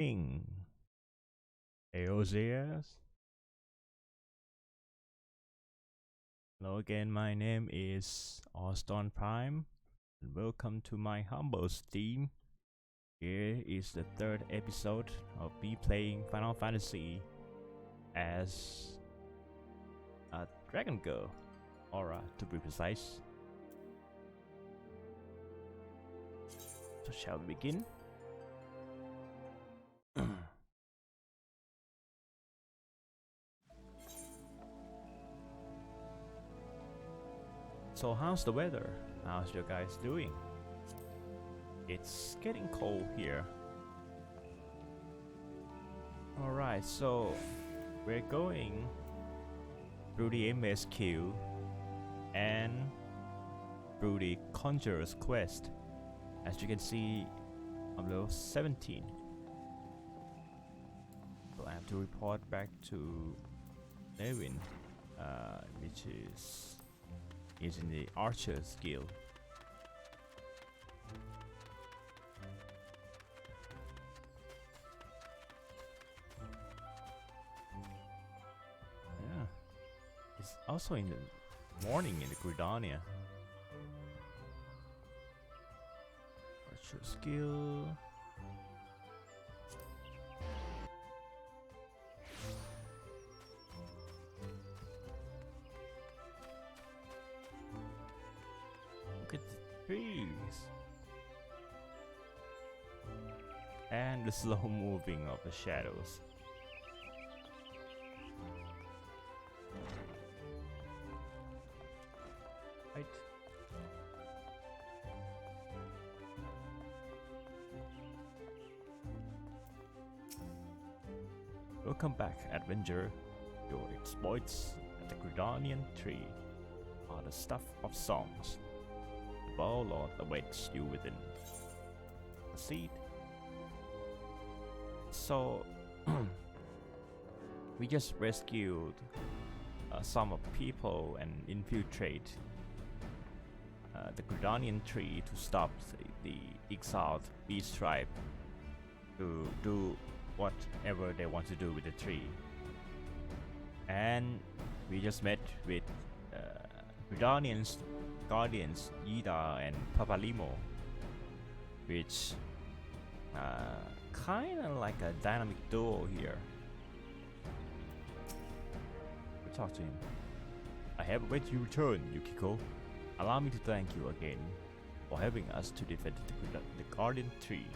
Ing. AOZS. Hello again, my name is Ostron Prime, and welcome to my humble Steam. Here is the third episode of me playing Final Fantasy as a Dragon Girl, Aura to be precise. So shall we begin? So how's the weather? How's you guys doing? It's getting cold here. Alright, so we're going through the MSQ and through the Conjurer's Quest. As you can see, I'm level 17. So I have to report back to Levin, which is in the Archer's Guild. Yeah, it's also in the morning in the Gridania. Archer's Guild. Look at the trees and the slow moving of the shadows. Right. Welcome back, adventurer. Your exploits at the Gridanian tree are the stuff of songs. The Ball Lord awaits you within. Proceed. So, we just rescued some of people and infiltrate the Gridanian tree to stop the exiled beast tribe to do whatever they want to do with the tree. And we just met with Gridanian's guardians Yida and Papalimo, which kinda like a dynamic duo here. We talk to him. I have awaited your return, Yukiko. Allow me to thank you again for helping us to defend the Guardian Tree.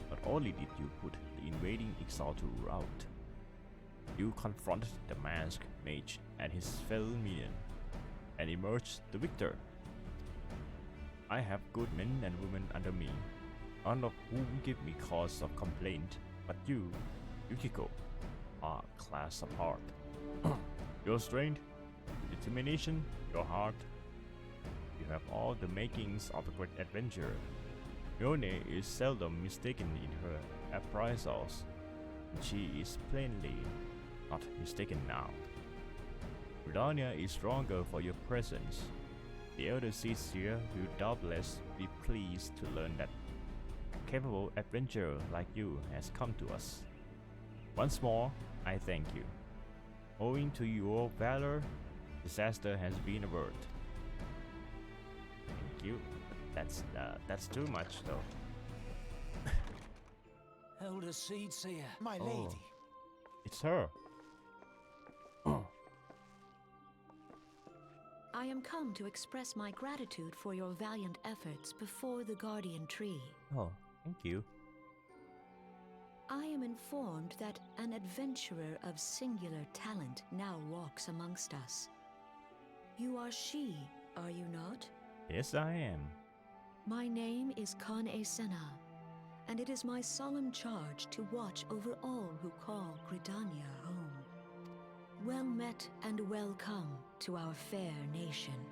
Not only did you put the invading exile to rout, you confronted the masked mage and his fellow minion, and emerged the victor. I have good men and women under me, none of whom give me cause of complaint, but you, Yukiko, are a class apart. Your strength, determination, your heart, you have all the makings of a great adventurer. Yone is seldom mistaken in her appraisals, and she is plainly not mistaken now. Gridania is stronger for your presence. The elder seeds here will doubtless be pleased to learn that a capable adventurer like you has come to us. Once more, I thank you. Owing to your valor, disaster has been averted. Thank you. That's too much, though. Elder Seedseer, my Oh. lady. It's her. I am come to express my gratitude for your valiant efforts before the Guardian Tree. Oh, thank you. I am informed that an adventurer of singular talent now walks amongst us. You are she, are you not? Yes, I am. My name is Khan Senna, and it is my solemn charge to watch over all who call Gridania home. Well met and welcome to our fair nation.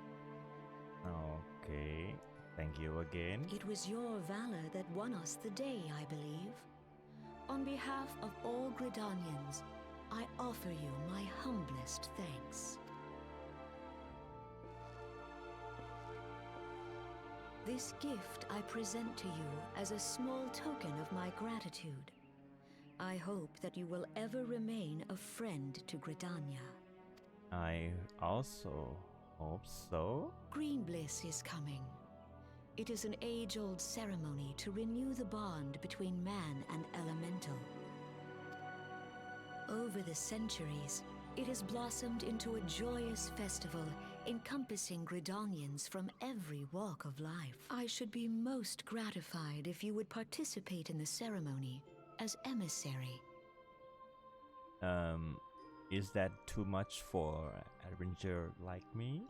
Okay, thank you again. It was your valor that won us the day, I believe. On behalf of all Gridanians, I offer you my humblest thanks. This gift I present to you as a small token of my gratitude. I hope that you will ever remain a friend to Gridania. I also hope so. Green Bliss is coming. It is an age-old ceremony to renew the bond between man and elemental. Over the centuries, it has blossomed into a joyous festival encompassing Gridanians from every walk of life. I should be most gratified if you would participate in the ceremony as emissary. Is that too much for an adventurer like me?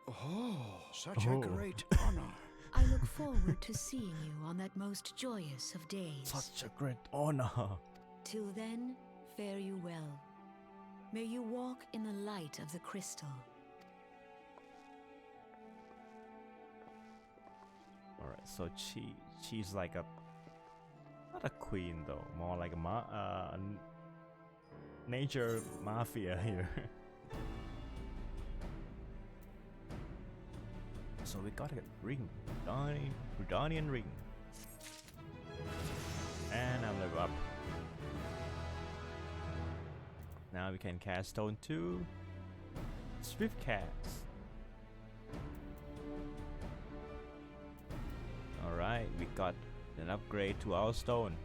Oh, such a great honor. I look forward to seeing you on that most joyous of days. Such a great honor. Till then, fare you well. May you walk in the light of the crystal. Alright, so she's like a, not a queen though, more like a nature mafia here. So we got a ring, Gridanian ring, and I'm level up. Now we can cast Stone 2, Swift Cast. Alright, we got an upgrade to our stone.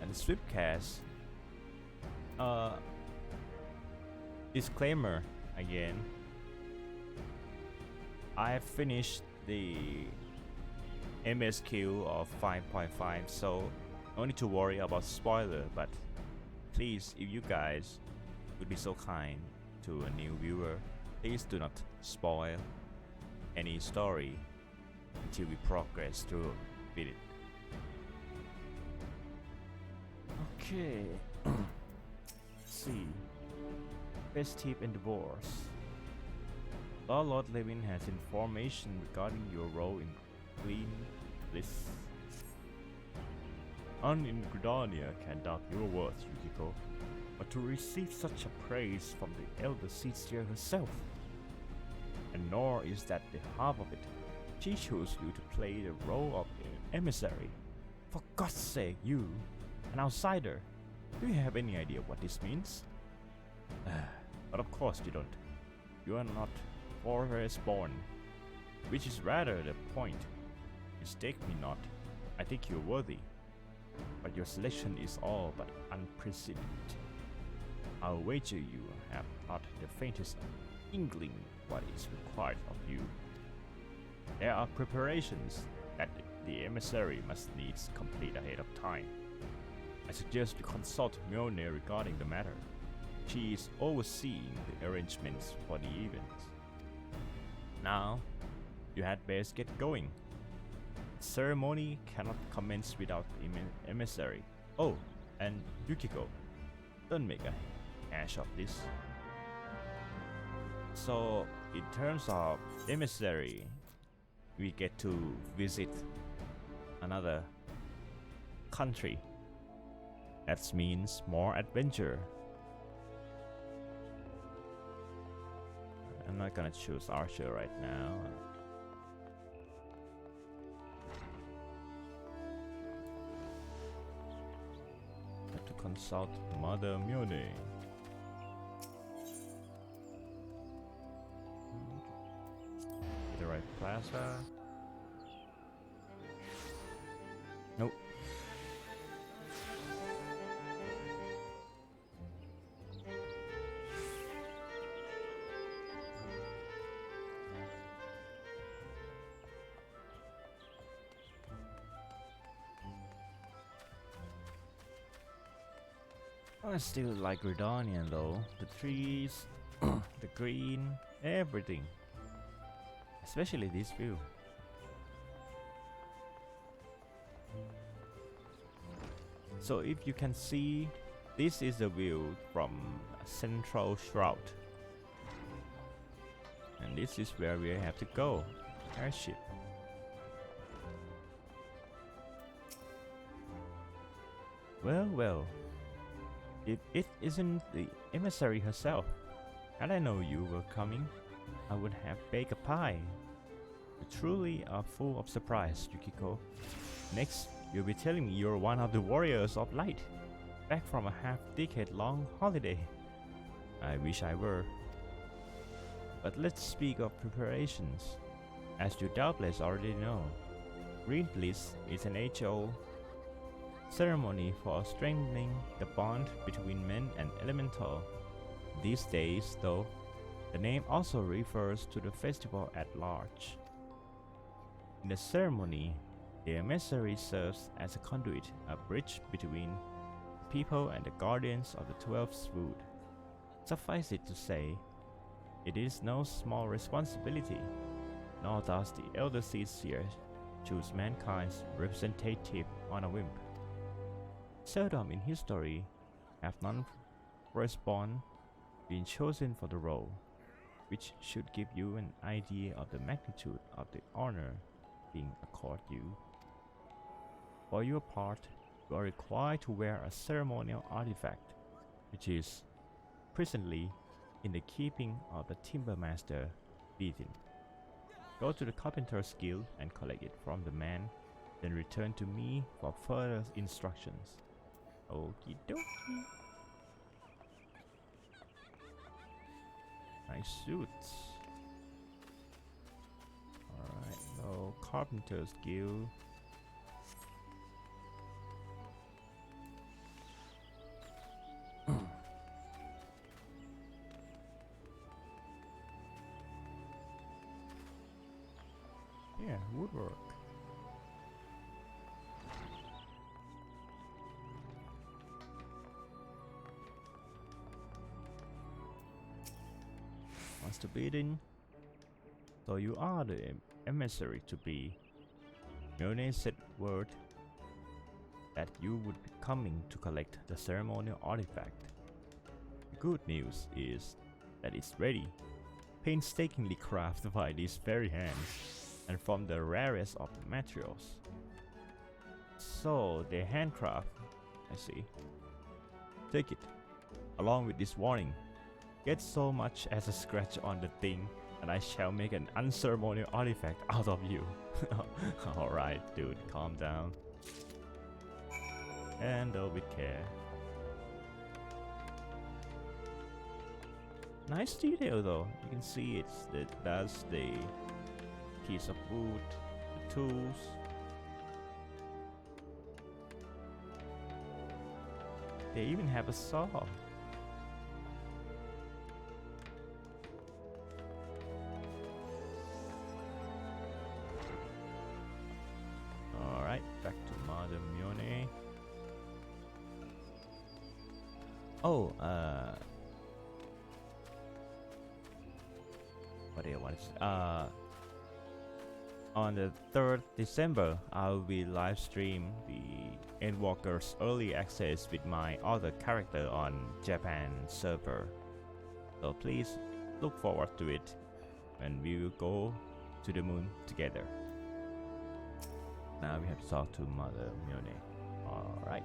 And the Swift Cast. Disclaimer again. I have finished the MSQ of 5.5, so no need to worry about spoiler, but please, if you guys would be so kind to a new viewer, please do not spoil any story until we progress through with it. Okay. Let's see. Festive Endeavors. Lord Levin has information regarding your role in Green Bliss. None in Gridania can doubt your worth, Yukiko, but to receive such a praise from the Elder Seer herself. And nor is that the half of it. She chose you to play the role of an emissary. For God's sake, you, an outsider, do you have any idea what this means? But of course you don't. You are not forest born, which is rather the point. Mistake me not, I think you're worthy, but your selection is all but unprecedented. I'll wager you have not the faintest inkling what is required of you. There are preparations that the emissary must needs complete ahead of time. I suggest you consult Mjolnir regarding the matter. She is overseeing the arrangements for the event. Now, you had best get going. The ceremony cannot commence without the emissary. Oh, and Yukiko, don't make a hash of this. So, in terms of emissary, we get to visit another country. That means more adventure. I'm not gonna choose Archer right now. Have to consult Mother Mjolnir. The right plaza. Nope. I still like Gridanian though. The trees, the green, everything. Especially this view. So if you can see, this is the view from Central Shroud. And this is where we have to go. Airship. Well, well. If it isn't the emissary herself, had I known you were coming, I would have baked a pie. You truly are full of surprise, Yukiko. Next, You'll be telling me you're one of the warriors of light, back from a half-decade-long holiday. I wish I were. But let's speak of preparations. As you doubtless already know, Green Bliss is an age-old ceremony for strengthening the bond between men and elemental. These days, though, the name also refers to the festival at large. In the ceremony, the emissary serves as a conduit, a bridge between people and the guardians of the 12th Wood. Suffice it to say, it is no small responsibility, nor does the Elder Seer choose mankind's representative on a whim. Seldom in history have non-firstborn been chosen for the role, which should give you an idea of the magnitude of the honor being accorded you. For your part, you are required to wear a ceremonial artifact, which is presently in the keeping of the Timbermaster Paladin. Go to the Carpenter's Guild and collect it from the man, then return to me for further instructions. Okie dokie. Nice suits. Alright, no Carpenter's Guild. Yeah, woodwork. Master Paladin. So you are the emissary to be. Mjolnir said word that you would be coming to collect the ceremonial artifact. The good news is that it's ready, painstakingly crafted by these very hands, and from the rarest of materials. So they handcraft, I see. Take it, along with this warning. Get so much as a scratch on the thing, and I shall make an unceremonial artifact out of you. Alright, dude, calm down. Handle with care. Nice detail though. You can see that's the piece of wood, the tools. They even have a saw. Alright, back to Mother Mjolnir. Oh, what do you want? On the 3rd December, I will be live stream the Endwalker's early access with my other character on Japan server. So please look forward to it when we will go to the moon together. Now we have to talk to Mother Mjolnir. Alright.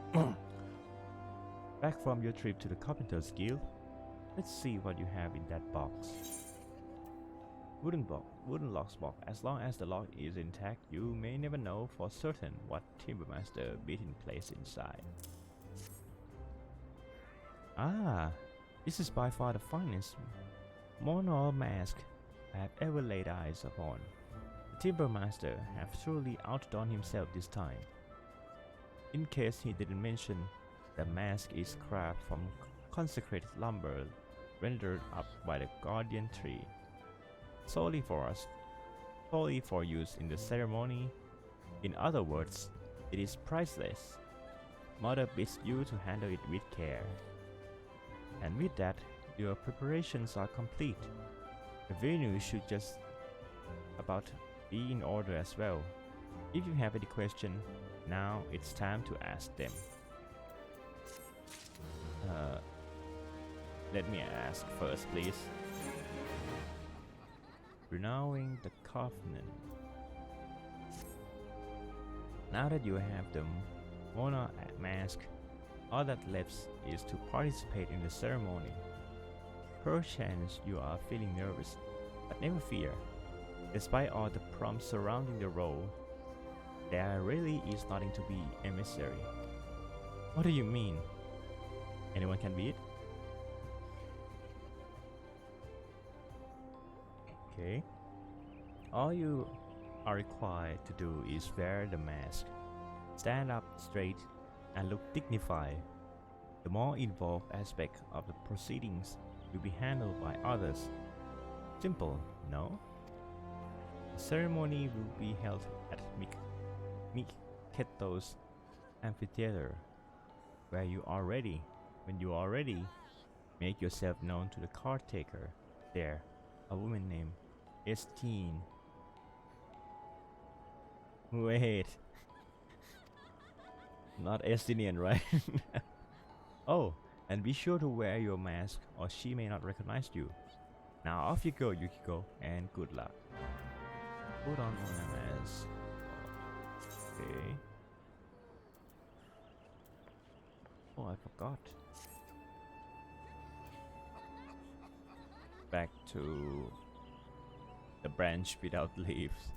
Back from your trip to the Carpenter's Guild, let's see what you have in that box. Wooden lock box. As long as the lock is intact, you may never know for certain what Timbermaster Paladin placed inside. Ah, this is by far the finest mono mask I have ever laid eyes upon. The Timbermaster have truly outdone himself this time. In case he didn't mention, the mask is crafted from consecrated lumber rendered up by the guardian tree. Solely for use in the ceremony. In other words, it is priceless. Mother bids you to handle it with care. And with that, your preparations are complete. The venue should just about be in order as well. If you have any question, now it's time to ask them. Let me ask first, please. Renewing the Covenant. Now that you have the Mono mask, all that left is to participate in the ceremony. Perchance you are feeling nervous, but never fear. Despite all the prompts surrounding the role, There really is nothing to be emissary. What do you mean? Anyone can be it? Okay. All you are required to do is wear the mask. Stand up straight and look dignified. The more involved aspect of the proceedings will be handled by others. Simple, no? The ceremony will be held at Miketo's amphitheater, when you are ready, make yourself known to the caretaker there, a woman named Estine. Wait, not Estinian, right? Oh, and be sure to wear your mask or she may not recognize you. Now off you go, Yukiko, and good luck. Put on my mask. Okay. Oh, I forgot. Back to the branch without leaves.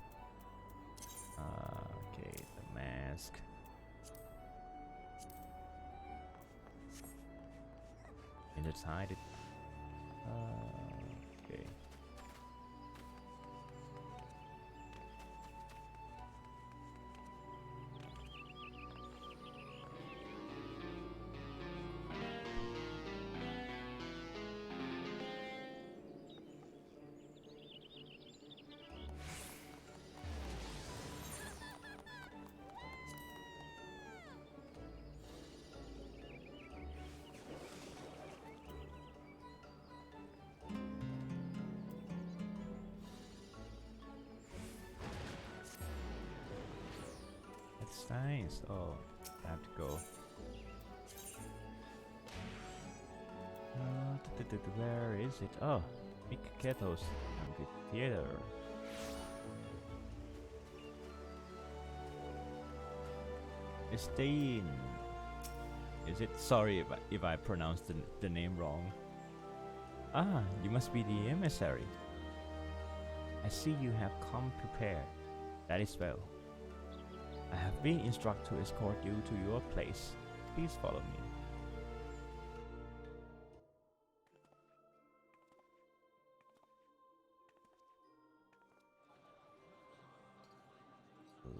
Okay, the mask. And it's hide it. Okay. That's nice. Oh, I have to go. Where is it? Oh, Miketo's amphitheater. Estine. Is it? Sorry if I pronounced the name wrong. Ah, you must be the emissary. I see you have come prepared. That is well. I have been instructed to escort you to your place. Please follow me.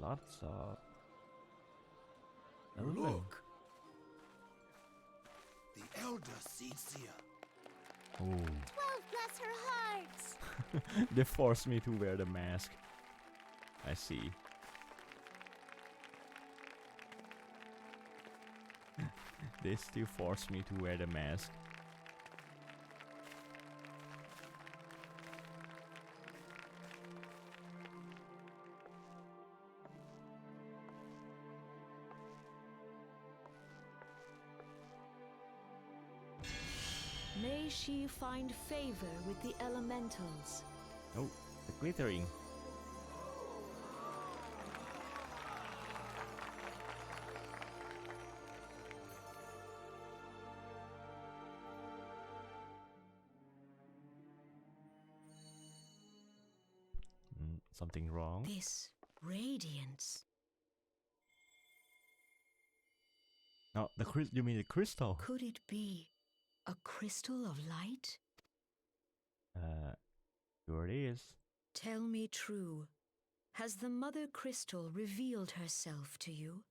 Lots of... Look! The elder Cecia. Oh. 12 bless her hearts! They forced me to wear the mask. I see. They still force me to wear the mask. May she find favor with the elementals. Oh, the glittering. Something wrong? This radiance. No, you mean the crystal? Could it be a crystal of light? Sure it is. Tell me true. Has the Mother Crystal revealed herself to you?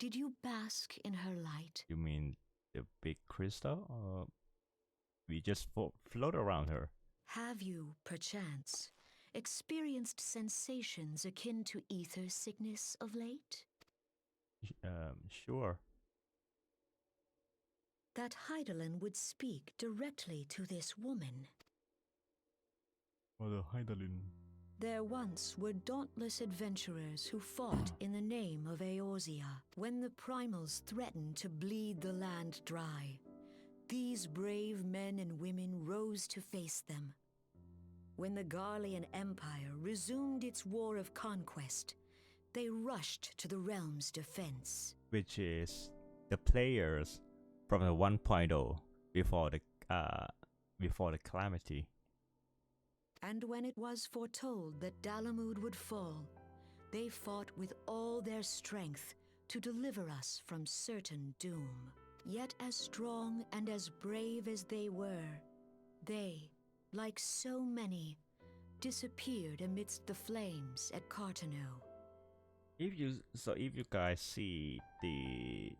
Did you bask in her light? You mean the big crystal, or we just float around her? Have you, perchance, experienced sensations akin to ether sickness of late? Sure. That Hydaelyn would speak directly to this woman. Oh, the Hydaelyn. There once were dauntless adventurers who fought in the name of Eorzea when the primals threatened to bleed the land dry. These brave men and women rose to face them. When the Garlean Empire resumed its war of conquest, they rushed to the realm's defense. Which is the players from the 1.0 before the calamity. And when it was foretold that Dalamud would fall, They fought with all their strength to deliver us from certain doom. Yet as strong and as brave as they were, they, like so many, disappeared amidst the flames at Cartano. If you guys see the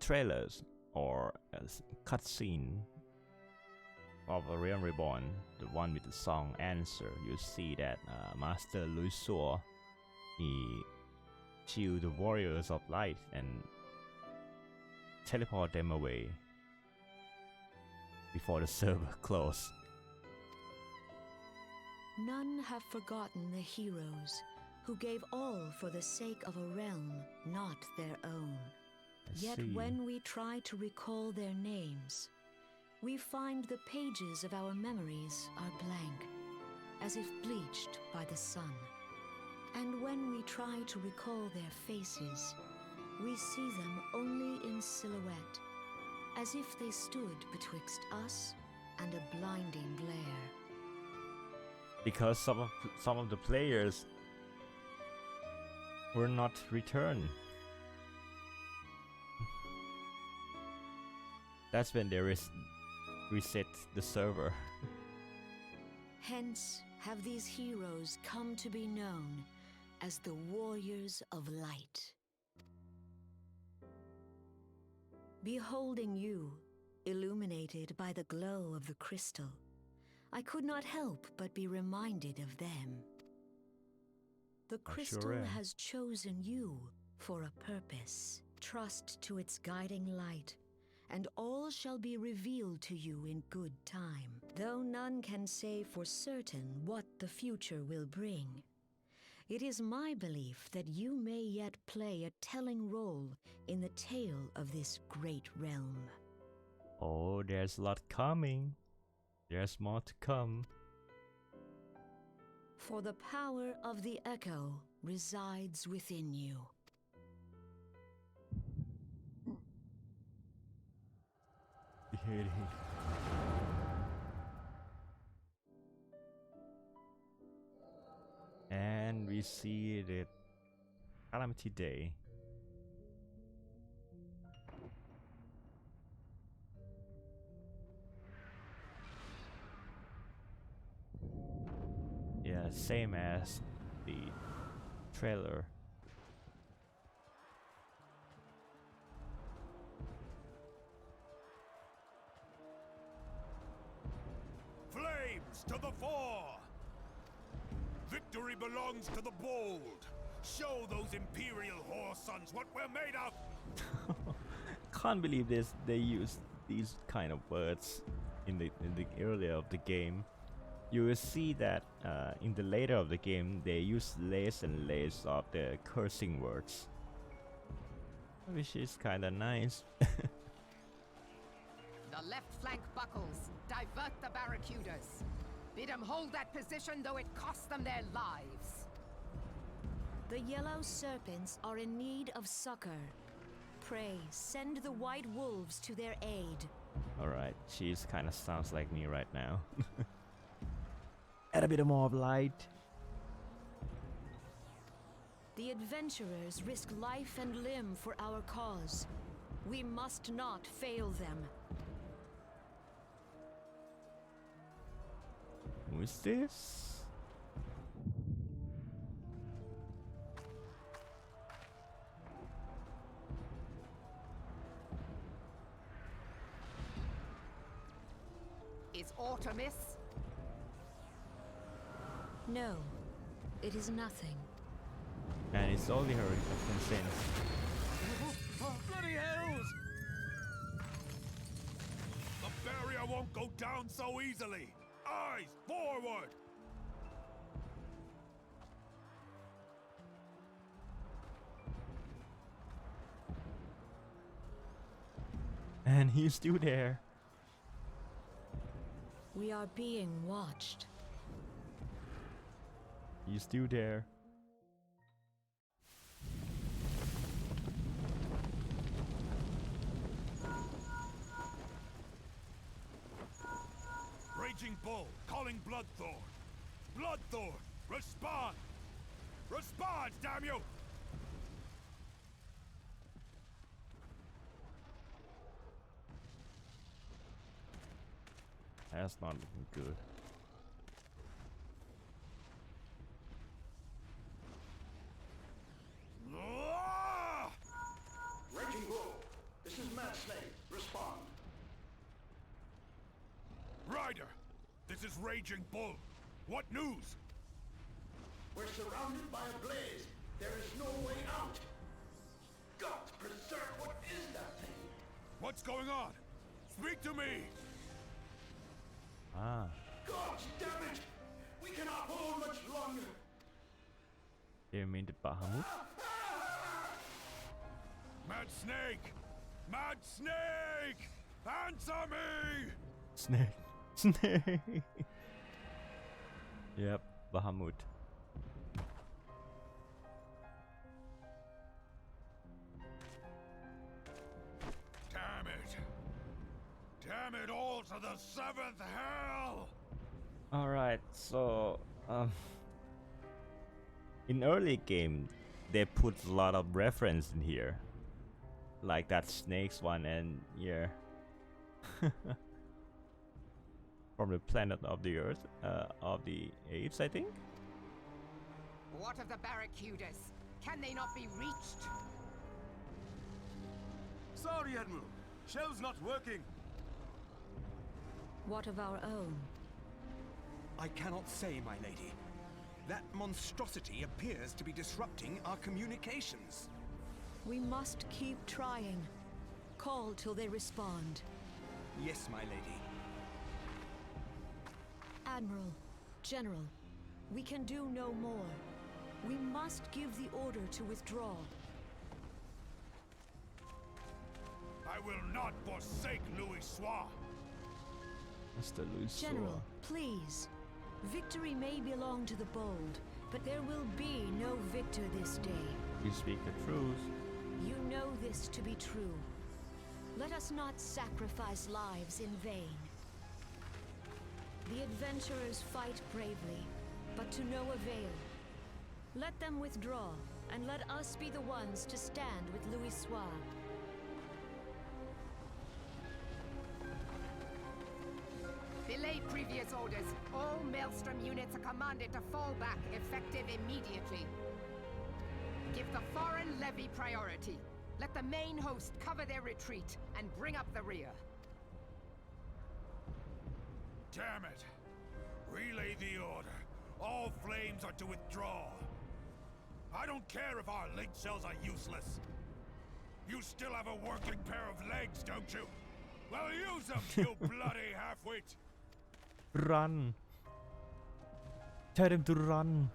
trailers or cutscene of A Realm Reborn, the one with the song Answer, you see that Master Luisor, he shield the warriors of light and teleport them away before the server closed. None have forgotten the heroes who gave all for the sake of a realm not their own. Yet when we try to recall their names, we find the pages of our memories are blank, as if bleached by the sun. And when we try to recall their faces, we see them only in silhouette, as if they stood betwixt us and a blinding glare. Because some of the players were not returned. That's when they reset the server. Hence have these heroes come to be known as the Warriors of Light. Beholding you, illuminated by the glow of the crystal, I could not help but be reminded of them. The crystal has chosen you for a purpose. Trust to its guiding light, and all shall be revealed to you in good time. Though none can say for certain what the future will bring, it is my belief that you may yet play a telling role in the tale of this great realm. Oh, there's a lot coming. There's more to come. For the power of the echo resides within you. And we see the Calamity Day. Yeah, same as the trailer. Flames to the fore! Victory belongs to the bold. Show those Imperial whore sons what we're made of. Can't believe this. They use these kind of words in the earlier of the game. You will see that in the later of the game they use less and less of the cursing words, which is kind of nice. The left flank buckles. Divert the barracudas. Bid them hold that position, though it cost them their lives. The yellow serpents are in need of succor. Pray, send the white wolves to their aid. Alright, she's kind of sounds like me right now. Add a bit more of light. The adventurers risk life and limb for our cause. We must not fail them. Who is this? Is aught amiss? No, it is nothing. And it's only her consent. Bloody hells! The barrier won't go down so easily. Eyes forward! And he's still there. We are being watched. He's still there. Raging Bull, calling Bloodthorn. Bloodthorn, respond! Respond, damn you! That's not looking good. Ah! Raging Bull, this is Mad Snake. Respond. Ryder, this is Raging Bull. What news? We're surrounded by a blaze. There is no way out. God preserve, what is that thing? What's going on? Speak to me! Ah, God damn it! We cannot hold much longer. you mean the Bahamut? Mad Snake! Mad Snake! Answer me! Snake. Snake. Yep, Bahamut. Damn it! Damn it all to the seventh hell! Alright, so in early game they put a lot of reference in here. Like that snakes one and yeah. From the planet of the earth, of the apes, I think. What of the barracudas? Can they not be reached? Sorry, Admiral. Shell's not working. What of our own? I cannot say, my lady. That monstrosity appears to be disrupting our communications. We must keep trying. Call till they respond. Yes, my lady. Admiral, General, we can do no more. We must give the order to withdraw. I will not forsake Louis Soir. Mr. Louis General, please. Victory may belong to the bold, but there will be no victor this day. you speak the truth. You know this to be true. Let us not sacrifice lives in vain. The adventurers fight bravely, but to no avail. Let them withdraw, and let us be the ones to stand with Louis Soir. Belay previous orders. All Maelstrom units are commanded to fall back, effective immediately. Give the foreign levy priority. Let the main host cover their retreat and bring up the rear. Damn it! Relay the order. All flames are to withdraw. I don't care if our link cells are useless. You still have a working pair of legs, don't you? Well, use them, you bloody half-wit! Run. Tell them to run.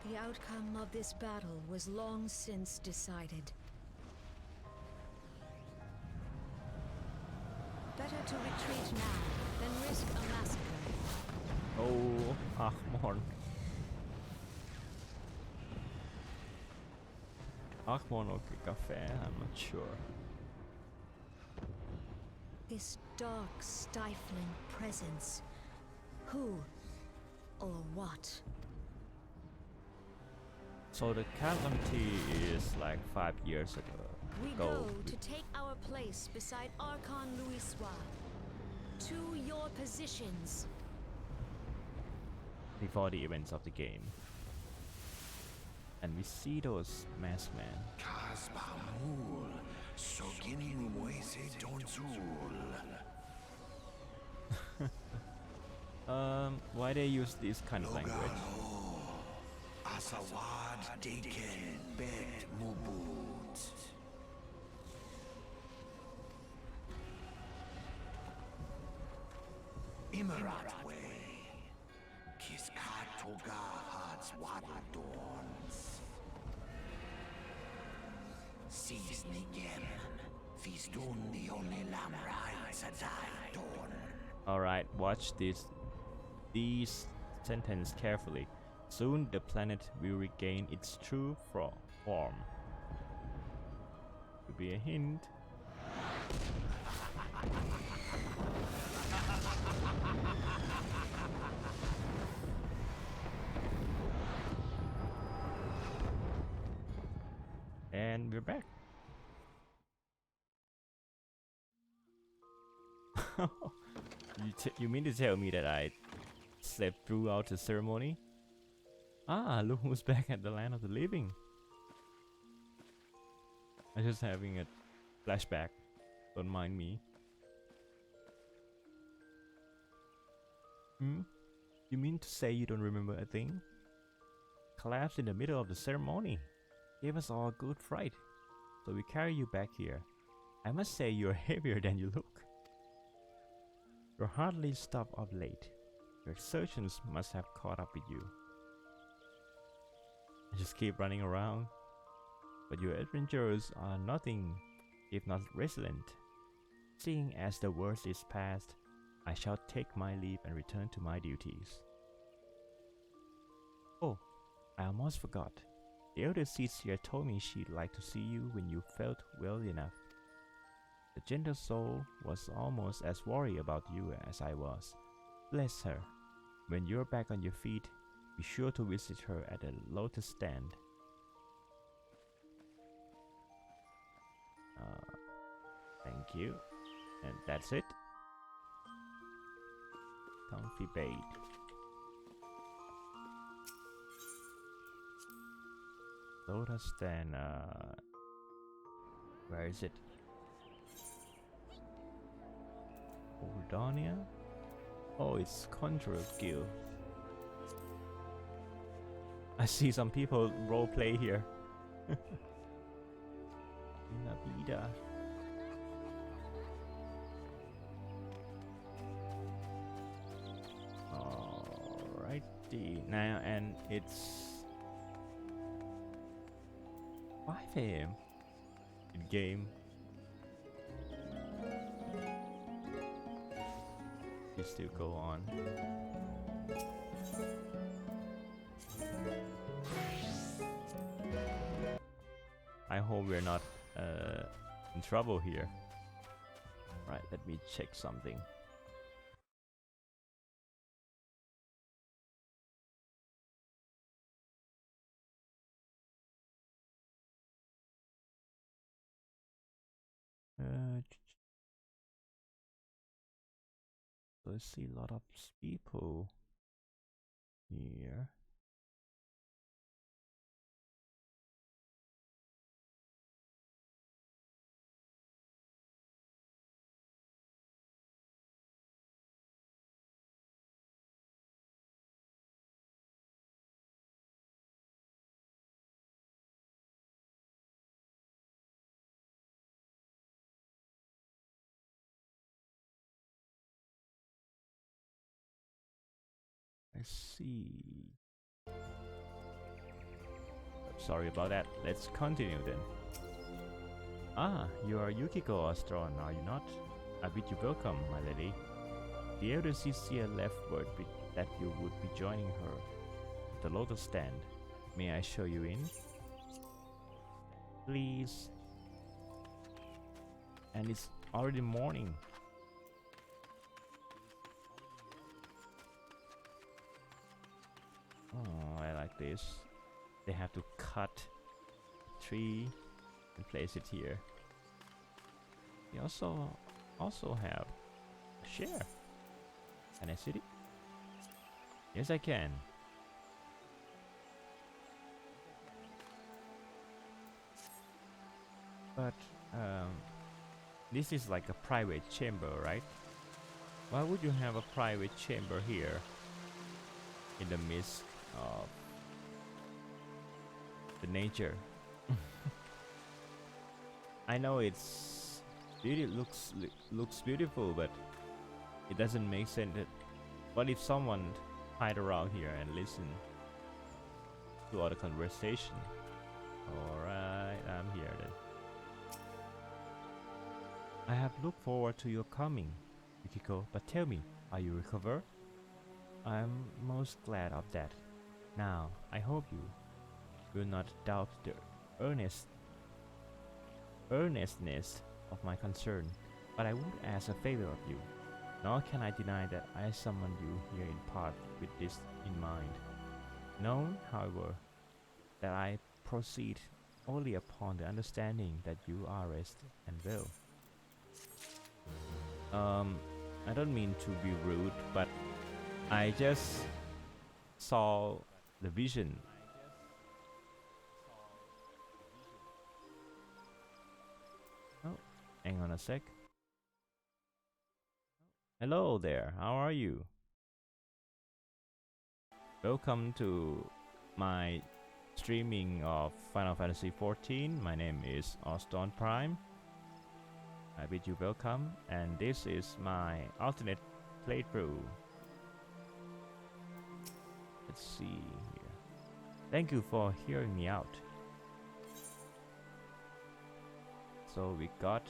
The outcome of this battle was long since decided. Better to retreat now than risk a massacre. Oh, Achmorn. Achmorn or Café, I'm not sure. This dark, stifling presence. Who or what? So the calamity is like 5 years ago. We go to take our place beside Archon Louis Soir. To your positions. Before the events of the game. And we see those masked men. Kaspamul, Sogini Moise Donzul. Why they use this kind of language? Asawad Deken Bet Mubut. Imarat Way. Kiskat Toga Hats Wadadorns. Sees Nigem. Feastun the only Lamra Sadai Dorn. Alright, watch these sentence carefully. Soon the planet will regain its true form. Could be a hint. And we're back. You mean to tell me that I slept throughout the ceremony? Ah, look who's back at the land of the living. I'm just having a flashback. Don't mind me. You mean to say you don't remember a thing? Collapsed in the middle of the ceremony. Gave us all a good fright. So we carry you back here. I must say you're heavier than you look. You're hardly stopped up late. Your exertions must have caught up with you. I just keep running around. But your adventures are nothing if not resilient. Seeing as the worst is past, I shall take my leave and return to my duties. Oh, I almost forgot. The elder seats here told me she'd like to see you when you felt well enough. The gentle soul was almost as worried about you as I was. Bless her. When you're back on your feet, be sure to visit her at the lotus stand. Thank you. And that's it. Comfy bait. Lotus stand, where is it? Uldonia? Oh, it's Conjurer Guild. I see some people roleplay here. La vida. Alrighty, now and it's 5 AM in game. You still go on. I hope we're not in trouble here. Right, let me check something. So I see a lot of people here. I see. Sorry about that. Let's continue then. Ah, you are Yukiko Ostron, are you not? I bid you welcome, my lady. The elder Cecilia left word that you would be joining her at the lotus stand. May I show you in? Please. And it's already morning. Oh, I like this. They have to cut a tree and place it here. We also have a share. Can I see it? Yes, I can. But this is like a private chamber, right? Why would you have a private chamber here in the midst of the nature? I know it's looks beautiful, but it doesn't make sense. What if someone hide around here and listen to all the conversation? Alright, I'm here then. I have looked forward to your coming, Yukiko, but tell me, are you recovered? I'm most glad of that. Now, I hope you will not doubt the earnestness of my concern, but I would ask a favor of you. Nor can I deny that I summoned you here in part with this in mind. Know, however, that I proceed only upon the understanding that you are rested and well. I don't mean to be rude, but I just saw the vision. Oh, hang on a sec. Hello there, how are you? Welcome to my streaming of Final Fantasy XIV. My name is Ostron Prime. I bid you welcome, and this is my alternate playthrough. Let's see here. Thank you for hearing me out. So we got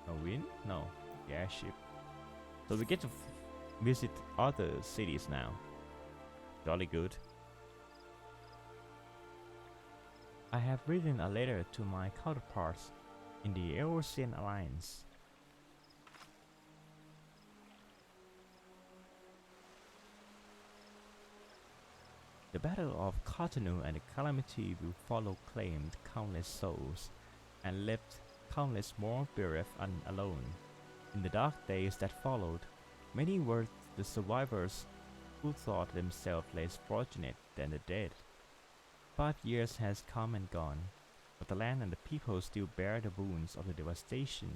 a win? No, the airship. So we get to visit other cities now. Jolly good. I have written a letter to my counterparts in the Eurasian Alliance. The Battle of Cotonou and the Calamity will follow claimed countless souls and left countless more bereft and alone. In the dark days that followed, many were the survivors who thought themselves less fortunate than the dead. 5 years has come and gone, but the land and the people still bear the wounds of the devastation.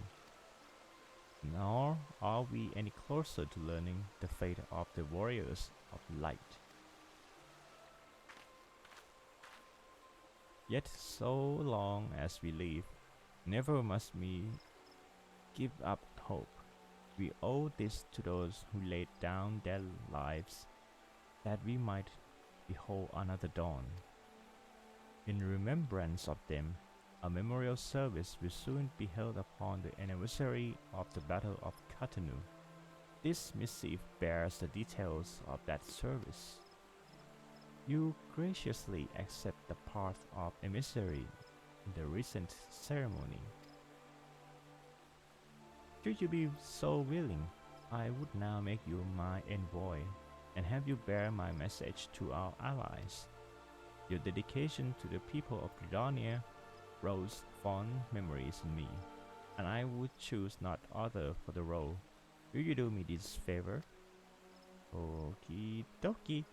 Nor are we any closer to learning the fate of the warriors of light. Yet so long as we live, never must we give up hope. We owe this to those who laid down their lives, that we might behold another dawn. In remembrance of them, a memorial service will soon be held upon the anniversary of the Battle of Cotonou. This missive bears the details of that service. You graciously accept the part of emissary in the recent ceremony. Should you be so willing, I would now make you my envoy and have you bear my message to our allies. Your dedication to the people of Gridania rose fond memories in me, and I would choose not other for the role. Will you do me this favor? Okie dokie.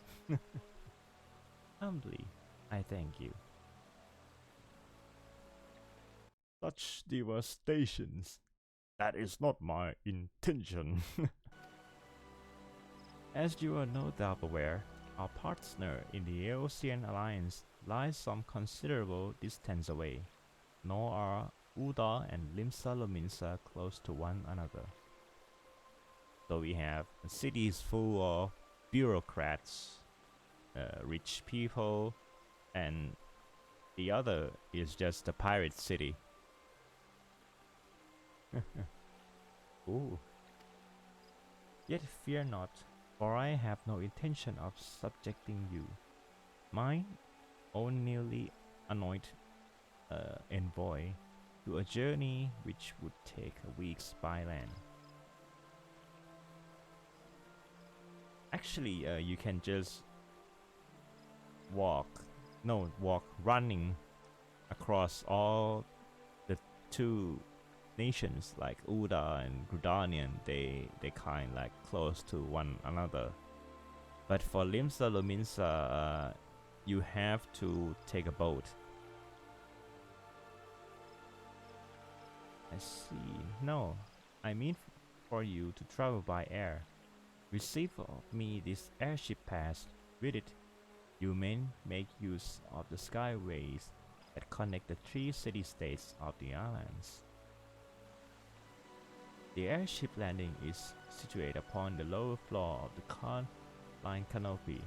Humbly, I thank you. Such devastations. That is not my intention. As you are no doubt aware, our partner in the Eurasian Alliance lies some considerable distance away, nor are Uda and Limsa Lominsa close to one another. So we have cities full of bureaucrats, rich people, and the other is just a pirate city. Ooh. Yet fear not, for I have no intention of subjecting you. Mine only anoint envoy to a journey which would take a week's by land. Actually, you can just running across all the two nations like Uda and Gridanian. They kind like close to one another. But for Limsa Lominsa, you have to take a boat. I see. No, I mean for you to travel by air. Receive of me this airship pass. With it, you may make use of the skyways that connect the 3 city-states of the Alliance. The airship landing is situated upon the lower floor of the car line canopy.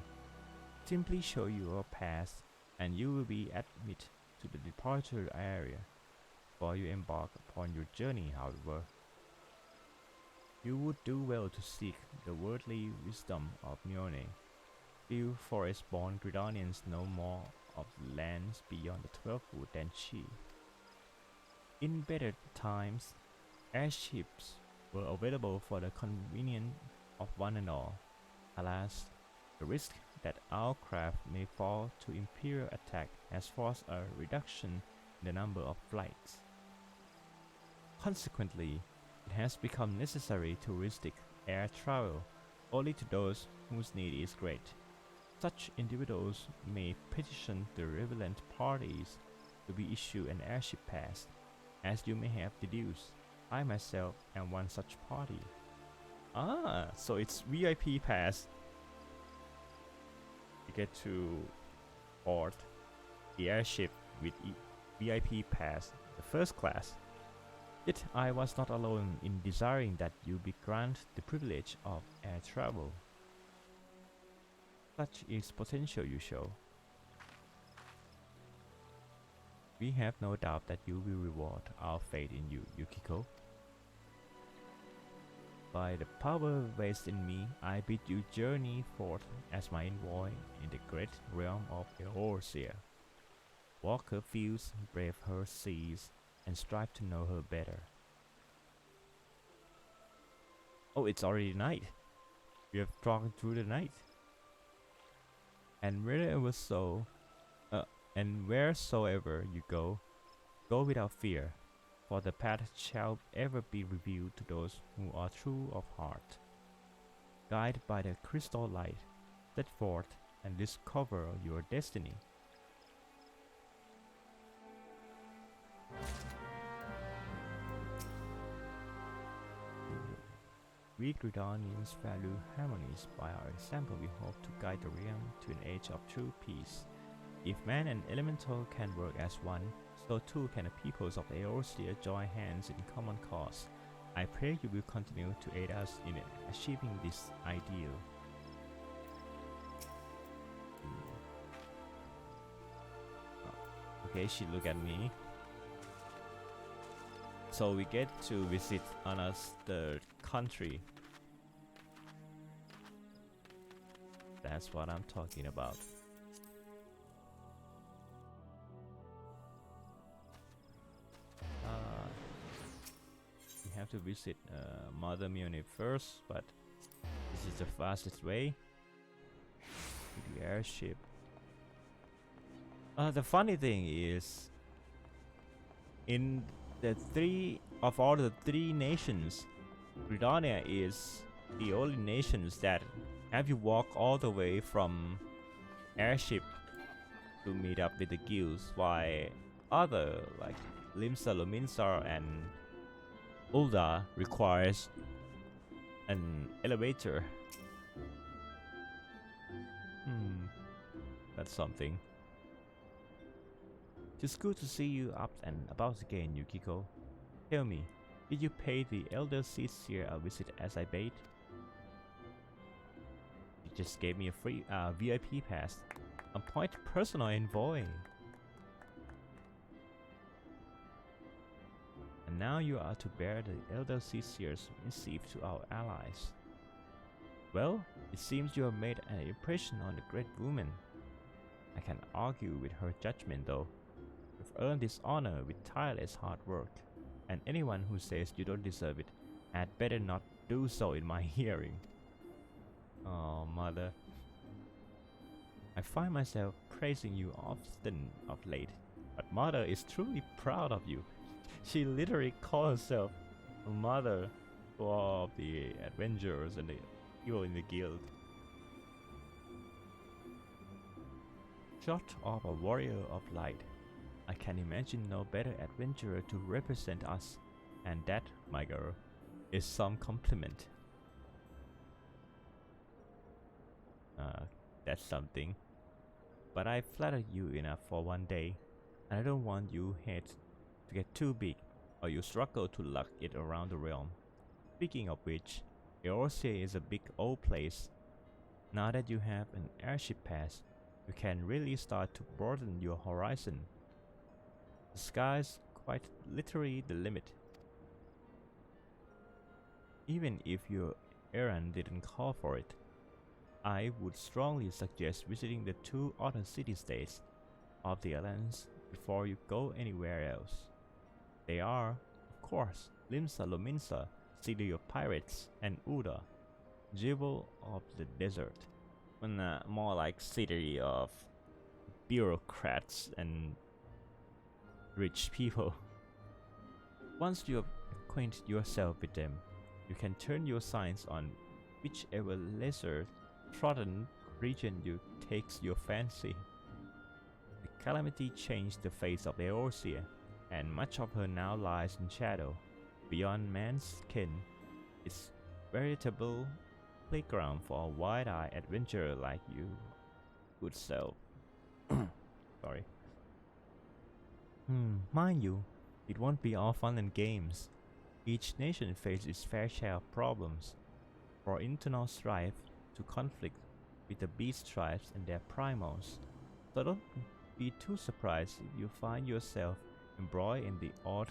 Simply show your pass and you will be admitted to the departure area. Before you embark upon your journey, however, you would do well to seek the worldly wisdom of Mione. Few forest-born Gridanians know more of the lands beyond the 12th wood than she. In better times, airships were available for the convenience of one and all. Alas, the risk that our craft may fall to Imperial attack has forced a reduction in the number of flights. Consequently, it has become necessary to restrict air travel only to those whose need is great. Such individuals may petition the relevant parties to be issued an airship pass. As you may have deduced, I myself am one such party. Ah, so it's VIP pass. You get to board the airship with VIP pass, the first class. Yet I was not alone in desiring that you be granted the privilege of air travel. Such is potential you show. We have no doubt that you will reward our faith in you, Yukiko. By the power vested in me, I bid you journey forth as my envoy in the great realm of Eorzea. Walk her fields, brave her seas, and strive to know her better. Oh, it's already night. We have gone through the night. And wheresoever you go, go without fear, for the path shall ever be revealed to those who are true of heart. Guided by the crystal light, set forth and discover your destiny. We Gridanians value harmonies. By our example, we hope to guide the realm to an age of true peace. If man and elemental can work as one, so too can the peoples of Eorzea join hands in common cause. I pray you will continue to aid us in achieving this ideal. Okay, she look at me. So we get to visit another country. That's what I'm talking about. We have to visit Mother Munich first, but this is the fastest way to the airship. The funny thing is, in all the three nations, Gridania is the only nations that have you walk all the way from airship to meet up with the guilds, while other like Limsa, Lominsa, and Ulda requires an elevator. That's something. It's good to see you up and about again, Yukiko. Tell me, did you pay the Elder Seer a visit as I bade? You just gave me a free VIP pass. Appoint personal envoy. And now you are to bear the Elder Seer's missive to our allies. Well, it seems you have made an impression on the great woman. I can argue with her judgment though. You've earned this honor with tireless hard work, and anyone who says you don't deserve it had better not do so in my hearing. Oh, Mother. I find myself praising you often of late, but Mother is truly proud of you. She literally calls herself a mother to all of the adventurers and the people in the guild. Short of a warrior of light, I can imagine no better adventurer to represent us, and that, my girl, is some compliment. That's something. But I flattered you enough for one day, and I don't want your head to get too big, or you struggle to lug it around the realm. Speaking of which, Eorzea is a big old place. Now that you have an airship pass, you can really start to broaden your horizon. The sky's quite literally the limit. Even if your errand didn't call for it, I would strongly suggest visiting the two other city-states of the Alliance before you go anywhere else. They are, of course, Limsa Lominsa, City of Pirates, and Uda, Jewel of the Desert. on a more like city of bureaucrats and rich people. Once you have acquainted yourself with them, you can turn your signs on whichever lesser trodden region you takes your fancy. The calamity changed the face of Eorzea, and much of her now lies in shadow. Beyond man's ken, it's veritable playground for a wide-eyed adventurer like you. Good self. Sorry. Mind you, it won't be all fun and games. Each nation faces its fair share of problems, from internal strife to conflict with the beast tribes and their primals. So don't be too surprised if you find yourself embroiled in the odd,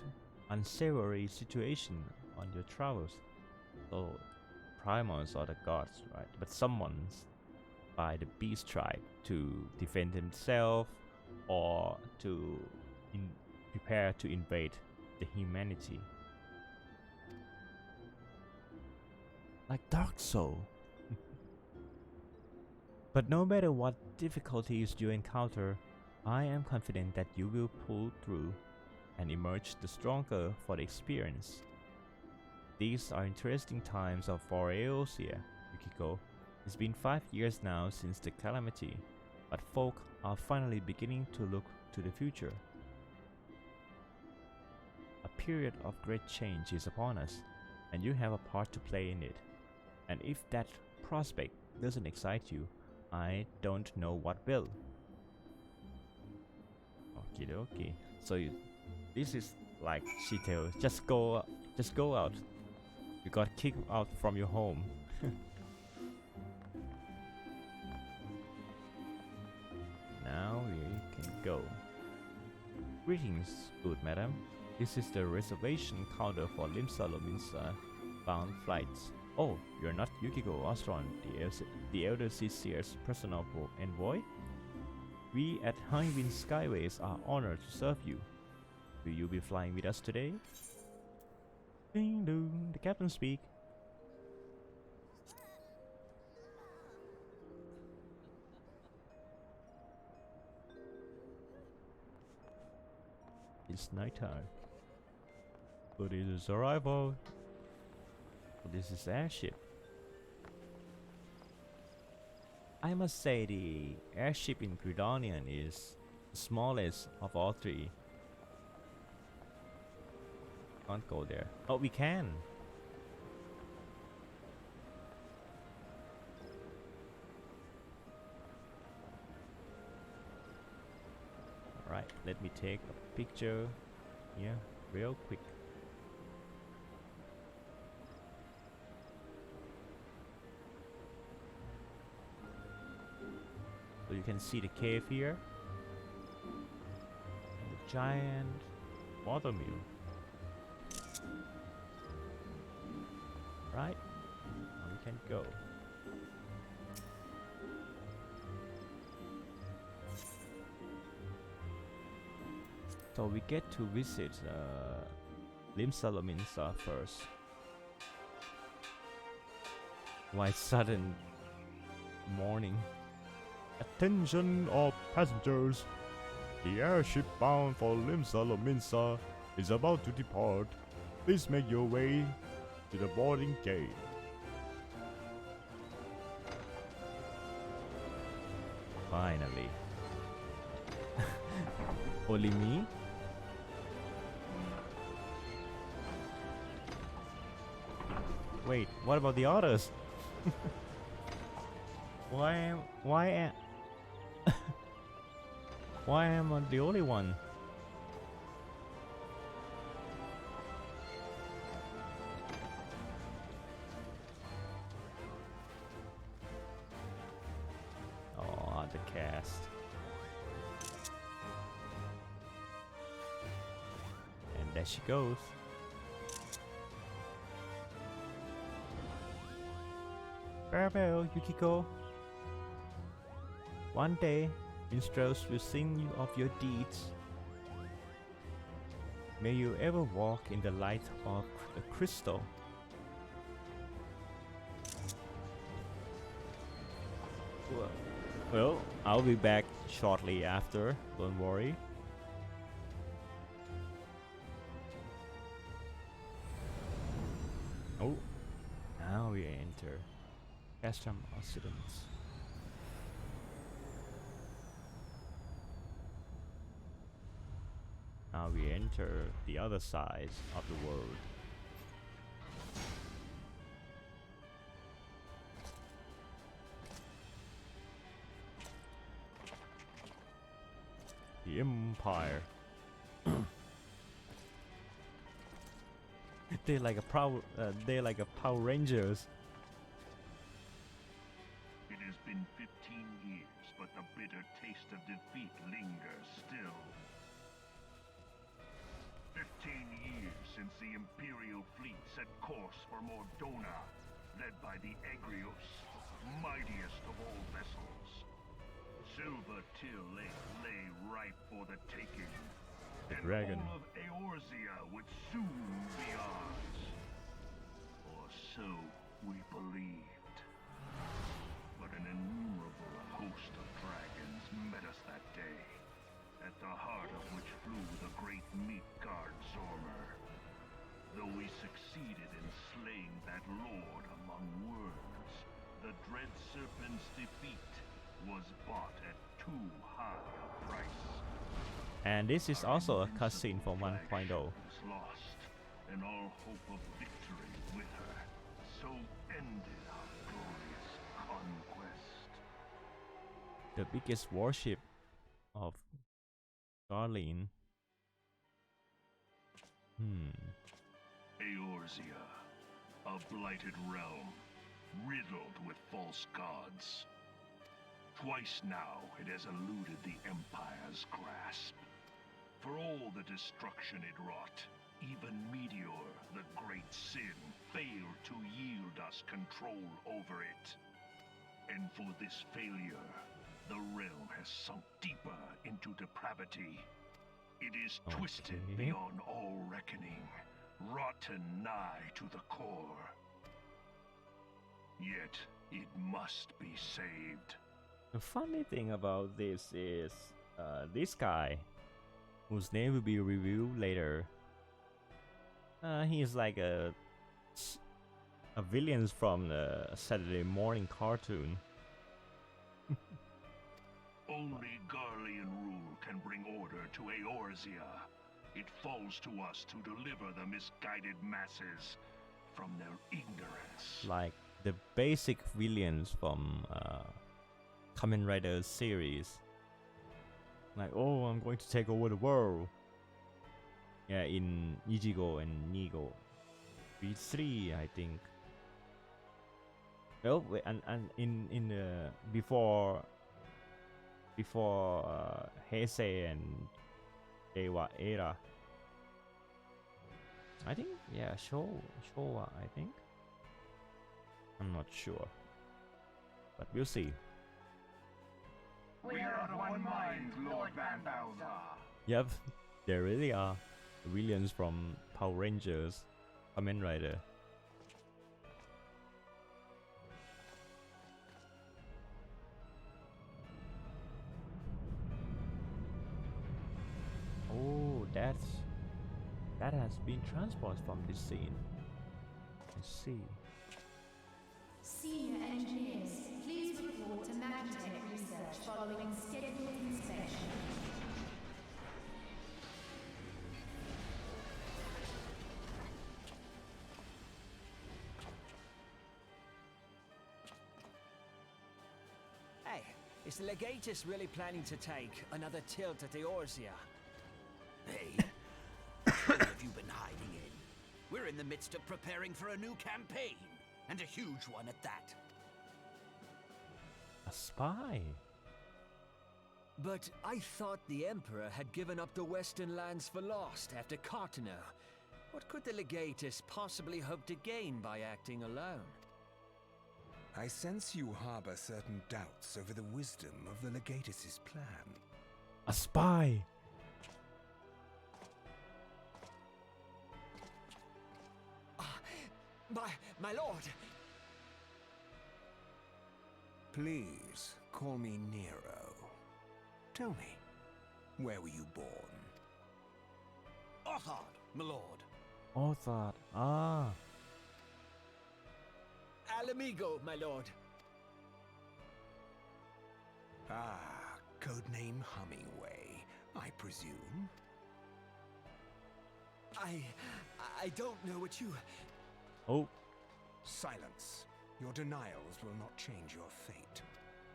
unsavory situation on your travels. So, primals are the gods, right? But summoned by the beast tribe to defend himself or to prepare to invade the humanity. Like Dark Soul. But no matter what difficulties you encounter, I am confident that you will pull through and emerge the stronger for the experience. These are interesting times for Eorzea, Yukiko. It's been 5 years now since the calamity, but folk are finally beginning to look to the future. A period of great change is upon us, and you have a part to play in it. And if that prospect doesn't excite you, I don't know what will. Okie dokie. So this is like she tells, just go out. You got kicked out from your home. Now we can go. Greetings, good madam. This is the reservation counter for Limsa bound flights. Oh, you're not Yukiko Ostron, the Elder Seer's personal envoy? We at Highwind Skyways are honored to serve you. Will you be flying with us today? Ding dong, the captain speak. It's nighttime. But it is arrival. This is airship. I must say the airship in Gridanian is the smallest of all three. Can't go there. Oh, we can. Alright, let me take a picture here real quick. So you can see the cave here. And the giant water mill. Right? Now we can go. So we get to visit Limsa first. Why sudden morning? Attention all passengers! The airship bound for Limsa is about to depart. Please make your way to the boarding gate. Finally. Only me? Wait, what about the others? Why am I the only one? Oh, the cast. And there she goes. Farewell, Yukiko. One day, minstrels will sing you of your deeds. May you ever walk in the light of the crystal. Well, I'll be back shortly after, don't worry. Oh, now we enter Custom Occidents. Now we enter the other side of the world. The Empire. They're like a Power Rangers. It has been 15 years, but the bitter taste of defeat lingers still. 15 years since the Imperial fleet set course for Mordona, led by the Egrios, mightiest of all vessels. Silver Till Lake lay ripe for the taking. The and dragon. all of Eorzea would soon be ours. Or so we believed. But an innumerable host of dragons met us that day, at the heart of which flew the great meat guard Zormer. Though we succeeded in slaying that lord among worms, the dread serpent's defeat was bought at too high a price. And this is also a cutscene for 1.0. Was lost, and all hope of victory with her. So ended our glorious conquest. The biggest warship of Darlene. Eorzea, a blighted realm, riddled with false gods. Twice now it has eluded the Empire's grasp. For all the destruction it wrought, even Meteor, the great sin, failed to yield us control over it. And for this failure, the realm has sunk deeper into depravity. It is twisted Okay. beyond all reckoning, rotten nigh to the core. Yet it must be saved. The funny thing about this is this guy, whose name will be revealed later. He is like a villain from the Saturday morning cartoon. Only Garlean rule can bring order to Eorzea. It falls to us to deliver the misguided masses from their ignorance. Like the basic villains from Kamen Rider series. Like, oh, I'm going to take over the world. Yeah, in Ichigo and Nigo. B3, I think. Well, and in the before Heisei and Ewa era. I think, yeah, Showa, I think. I'm not sure, but we'll see. We are of one mind, Lord Van Balzar. Yep, there really are villains from Power Rangers, Kamen Rider. Oh, that has been transported from this scene. Let's see. Senior engineers, please report to Magitech research following scheduled inspection. Hey, is the Legatus really planning to take another tilt at Eorzea? Hey, where have you been hiding in? We're in the midst of preparing for a new campaign, and a huge one at that. A spy. But I thought the Emperor had given up the Western lands for lost after Cartano. What could the Legatus possibly hope to gain by acting alone? I sense you harbor certain doubts over the wisdom of the Legatus's plan. A spy. My lord! Please, call me Nero. Tell me, where were you born? Othard, my lord. Oh, that. Ah. Alamigo, my lord. Ah, codename Hummingway, I presume? I don't know what you... Oh. Silence. Your denials will not change your fate.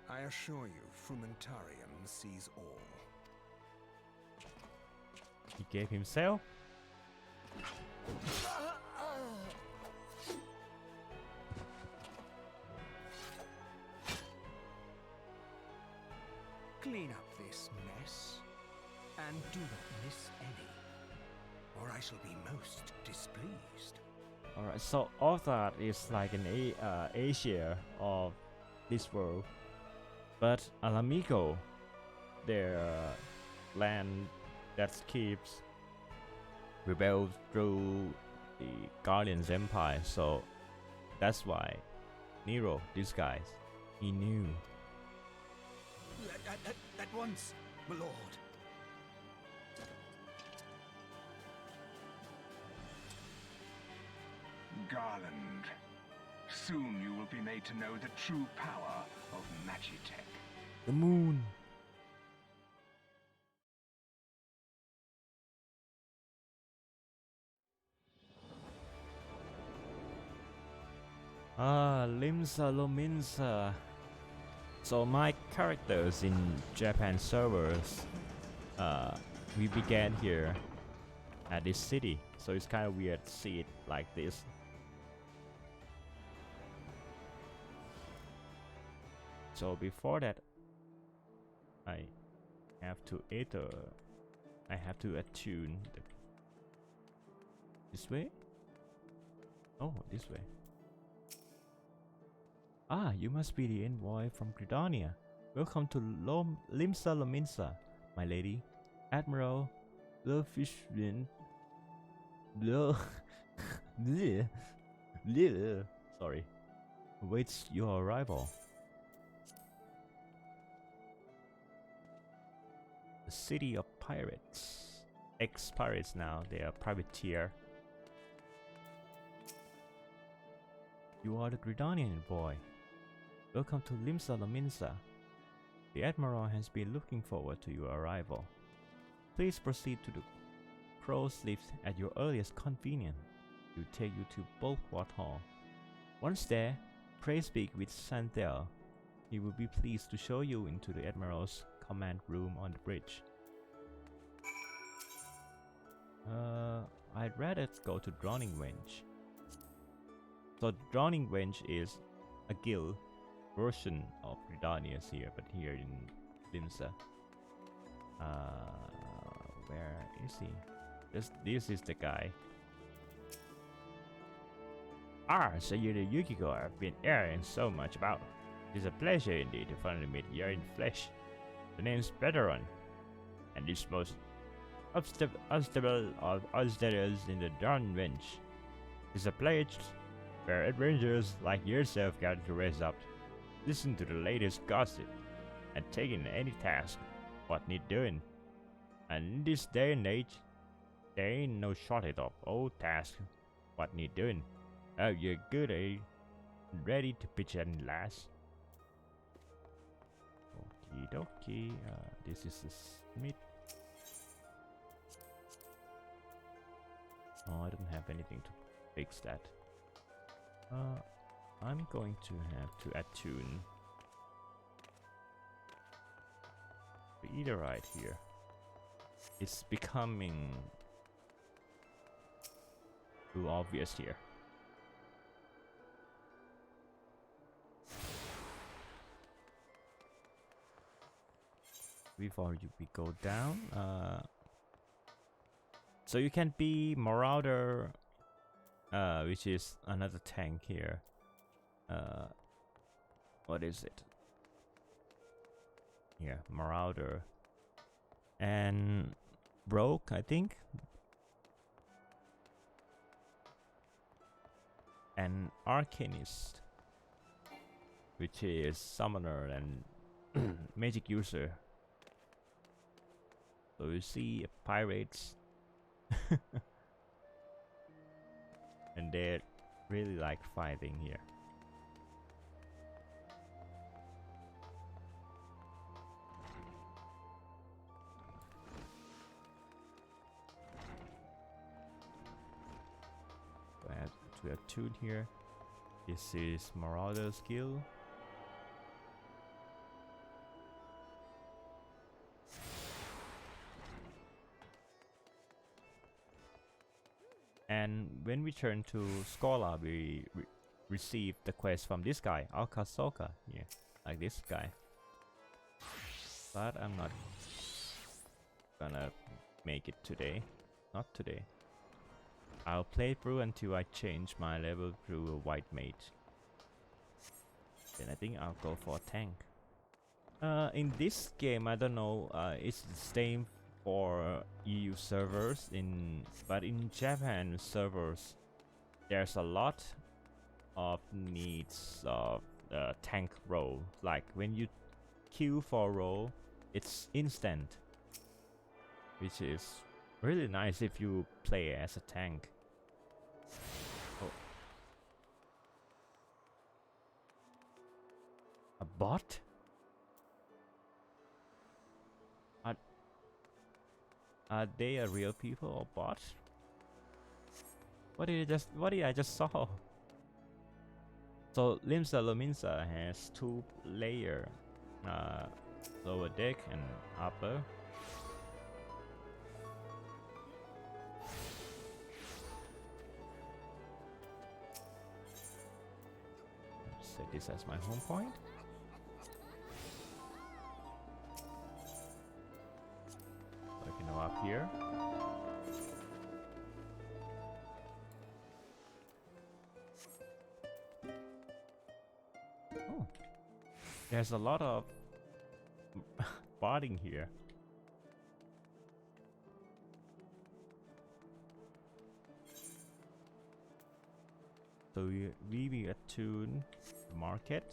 I assure you, Frumentarium sees all. He gave himself? Clean up this mess, and do not miss any, or I shall be most displeased. Alright, so all that is like an Asia of this world. But Alamigo, their land that keeps rebelled through the Guardian's Empire, so that's why Nero, this guy, he knew. At once, my lord. Garland, soon you will be made to know the true power of Magitech. The moon. Ah, Limsa Lominsa. So my characters in Japan servers, we began here at this city, so it's kind of weird to see it like this. So before that, I have to attune this way. Oh, this way. Ah, you must be the envoy from Gridania. Welcome to Limsa Lominsa, my lady. Admiral Blowfishwind sorry. Awaits your arrival. The city of pirates. Ex-pirates now, they are privateer. You are the Gridanian boy. Welcome to Limsa Lominsa. The Admiral has been looking forward to your arrival. Please proceed to the crow's lift at your earliest convenience. It will take you to Bulwark Hall. Once there, pray speak with Santel. He will be pleased to show you into the Admiral's command room on the bridge. I'd rather go to Drowning Wench. So Drowning Wench is a guild version of Gridania's here, but here in Limsa. Where is he? This is the guy. Ah, so you're the Yukiko I've been hearing so much about. It is a pleasure indeed to finally meet you in flesh. The name's Veteran, and this most unstable of unsteaders in the Drowning Wench. It's a place where adventurers like yourself gather to raise up, listen to the latest gossip, and take in any task what need doing. And in this day and age, there ain't no shortage of old tasks what need doing. Oh, you're good, eh? Ready to pitch any last? Okie dokie. This is the smith. Oh, I don't have anything to fix that. I'm going to have to attune the Etherite here. It's becoming too obvious here. Before we go down, so you can be Marauder, which is another tank here. What is it? Yeah, Marauder and Broke, I think, and Arcanist, which is Summoner and magic user. So you see pirates, and they really like fighting here. So I have to attune here. This is Marauder's Guild. And when we turn to Scholar, we receive the quest from this guy, Alkasoka, here, like this guy. But I'm not gonna make it today. Not today. I'll play through until I change my level to a white mage. Then I think I'll go for a tank. In this game, I don't know, it's the same for EU servers, but in Japan servers there's a lot of needs of tank role. Like when you queue for role, it's instant, which is really nice if you play as a tank. Oh. A bot? Are they a real people or bot? What did I just saw? So Limsa Lominsa has 2 layers, lower deck and upper. Set this as my home point. I can go up here. Oh, there's a lot of botting here. So we will attune the market.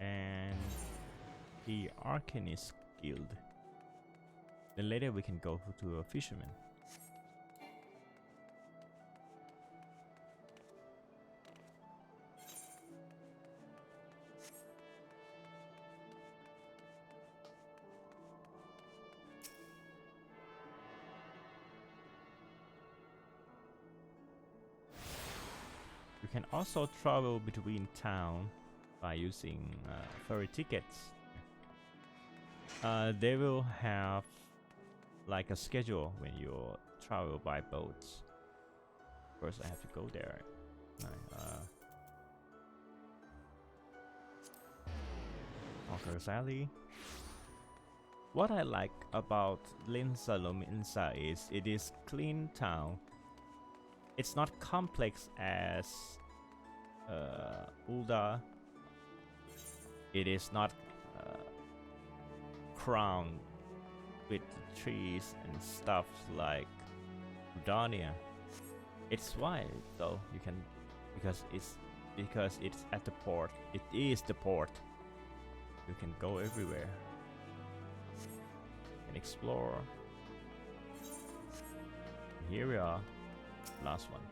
And the Arcanist Guild. Then later we can go to a fisherman. You can also travel between town by using ferry tickets. They will have like a schedule when you travel by boats. First I have to go there. Hawker's Alley. What I like about Limsa Lominsa is it is clean town. It's not complex as Ulda. It is not crowned with trees and stuff like Gridania. It's wild though. You can because it's at the port. It is the port. You can go everywhere. You can explore. Here we are. Last one.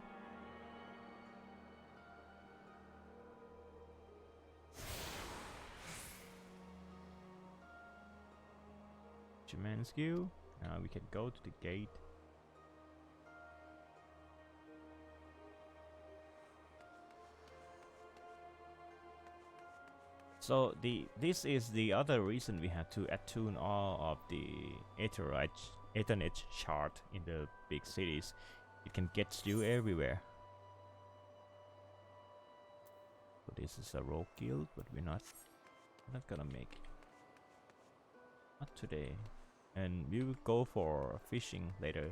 Fisherman's Guild. Now we can go to the gate. So this is the other reason we have to attune all of the Ethernet chart in the big cities. It can get you everywhere. So this is a rogue guild, but we're not gonna make it. Not today. And we will go for fishing later.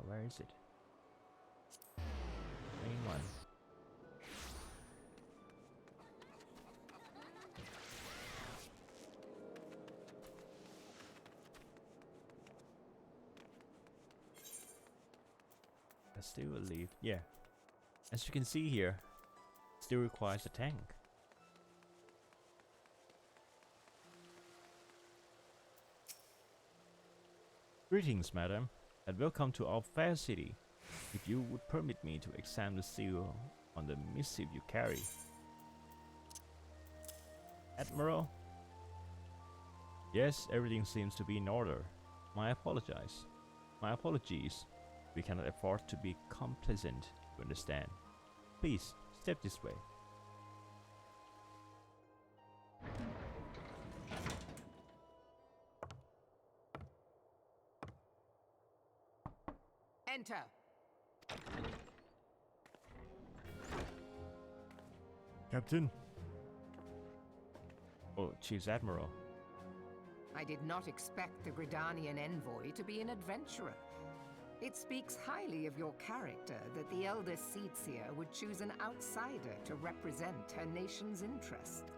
Where is it? Main one. I still believe, yeah. As you can see here, still requires a tank. Greetings, madam, and welcome to our fair city. If you would permit me to examine the seal on the missive you carry. Admiral? Yes, everything seems to be in order. My apologies. We cannot afford to be complacent, you understand. Please, step this way. Enter. Captain. Oh, Chief Admiral. I did not expect the Gridanian envoy to be an adventurer. It speaks highly of your character that the Elder Seedseer would choose an outsider to represent her nation's interest.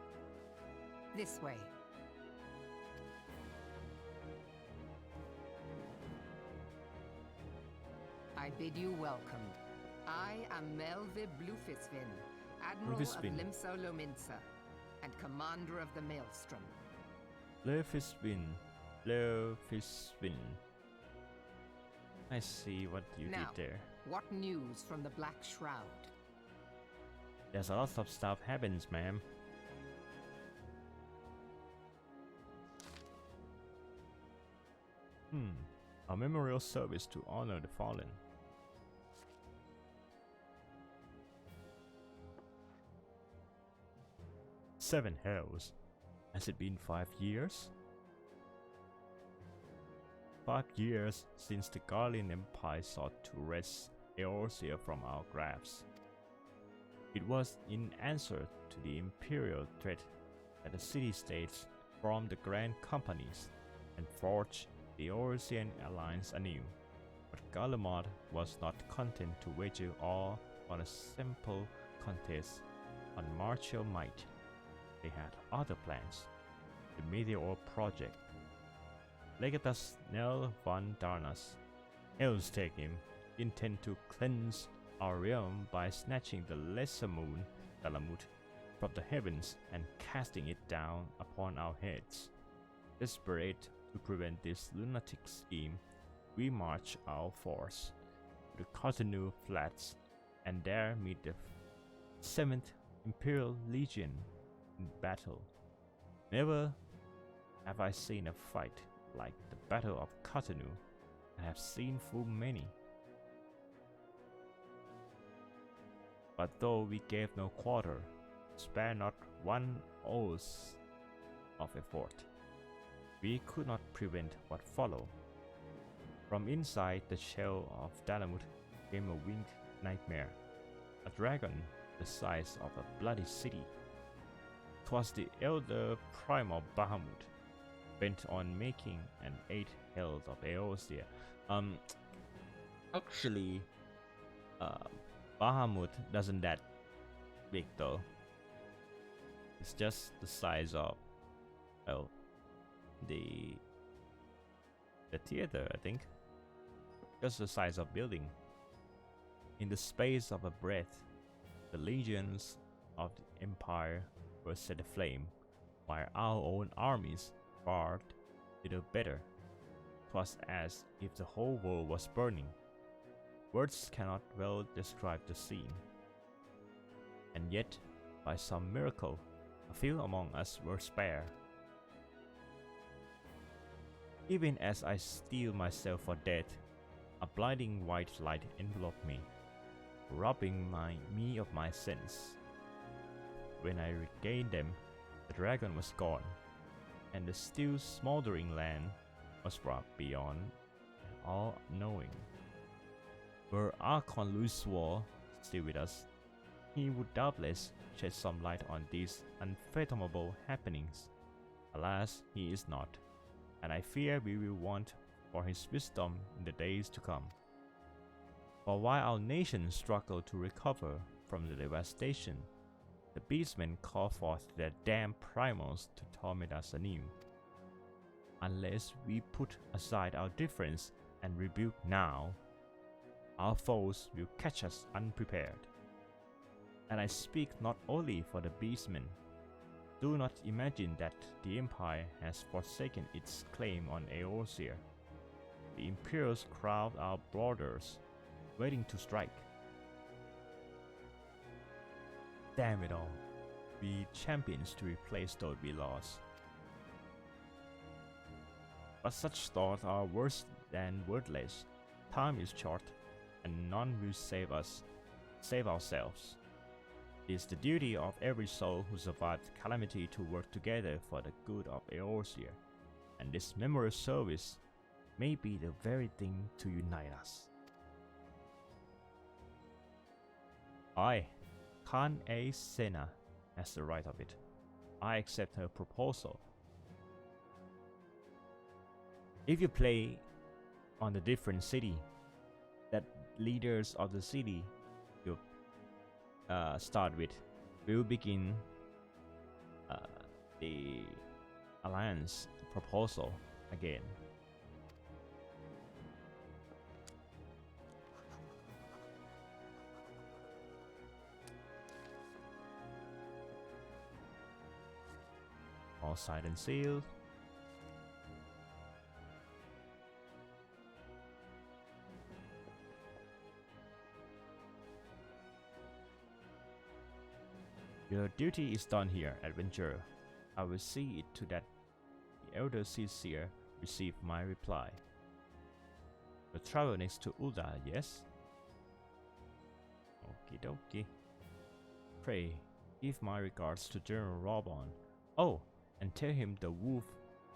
This way. I bid you welcome. I am Melve Blufisvin, Admiral of Limsa Lominsa, and Commander of the Maelstrom. Blufisvin. I see what you did there. What news from the Black Shroud? There's a lot of stuff happens, ma'am. A memorial service to honor the fallen. Seven hells. Has it been 5 years? 5 years since the Garlean Empire sought to wrest Eorzea from our grasp. It was in answer to the Imperial threat that the city-states formed the Grand Companies and forged the Eorzean alliance anew. But Garlemald was not content to wager all on a simple contest on martial might. They had other plans. The Meteor Project. Legatus Nel van Darnas, Hell's take him, intend to cleanse our realm by snatching the lesser moon, Dalamut, from the heavens and casting it down upon our heads. Desperate to prevent this lunatic scheme, we march our force to the Cotonou Flats and there meet the 7th Imperial Legion in battle. Never have I seen a fight like the Battle of Cotonou. I have seen full many. But though we gave no quarter, spare not one ounce of effort, we could not prevent what followed. From inside the shell of Dalamut came a winged nightmare, a dragon the size of a bloody city. 'Twas the elder primal Bahamut, bent on making an 8 hells of Eorzea. Actually, Bahamut doesn't that big though. It's just the size of, well, the theater, I think. Just the size of building. In the space of a breath, the legions of the Empire were set aflame, while our own armies fared little better. 'Twas as if the whole world was burning. Words cannot well describe the scene. And yet, by some miracle, a few among us were spared. Even as I steel myself for death, a blinding white light enveloped me, robbing me of my sense. When I regained them, the dragon was gone, and the still smoldering land was brought beyond all knowing. Were Archon Luswar still with us, he would doubtless shed some light on these unfathomable happenings. Alas, he is not, and I fear we will want for his wisdom in the days to come. For while our nation struggled to recover from the devastation, the beastmen call forth their damned primals to torment us anew. Unless we put aside our difference and rebuke now, Our foes will catch us unprepared. And I speak not only for the beastmen. Do not imagine that the Empire has forsaken its claim on Eorzea. The Imperials crowd our borders, waiting to strike. Damn it all. We champions to replace those we lost. But such thoughts are worse than wordless. Time is short, and none will save ourselves. It is the duty of every soul who survived calamity to work together for the good of Eorzea, and this memorial service may be the very thing to unite us. I, Khan A. Sena, has the right of it. I accept her proposal. If you play on the different city, that leaders of the city you start with will begin the alliance proposal again. All signed and sealed. Your duty is done here, adventurer. I will see it to that the Elder Seer receive my reply. The travel next to Uda, yes? Okie dokie. Pray, give my regards to General Robon. Oh, and tell him the wolf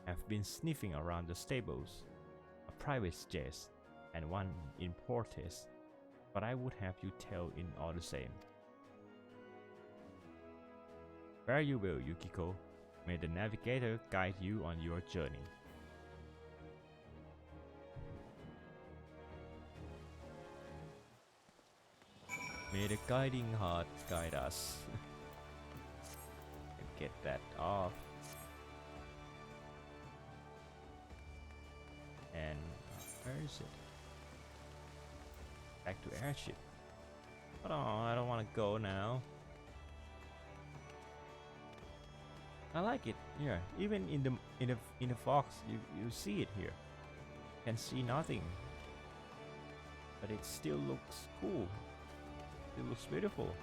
have been sniffing around the stables. A private jest, and one in protest, but I would have you tell in all the same. Fare you will, Yukiko. May the navigator guide you on your journey. May the guiding heart guide us. And get that off. And where is it? Back to airship. Hold on, I don't want to go now. I like it here. Even in the fox, you see it here. Can see nothing, but it still looks cool. It looks beautiful.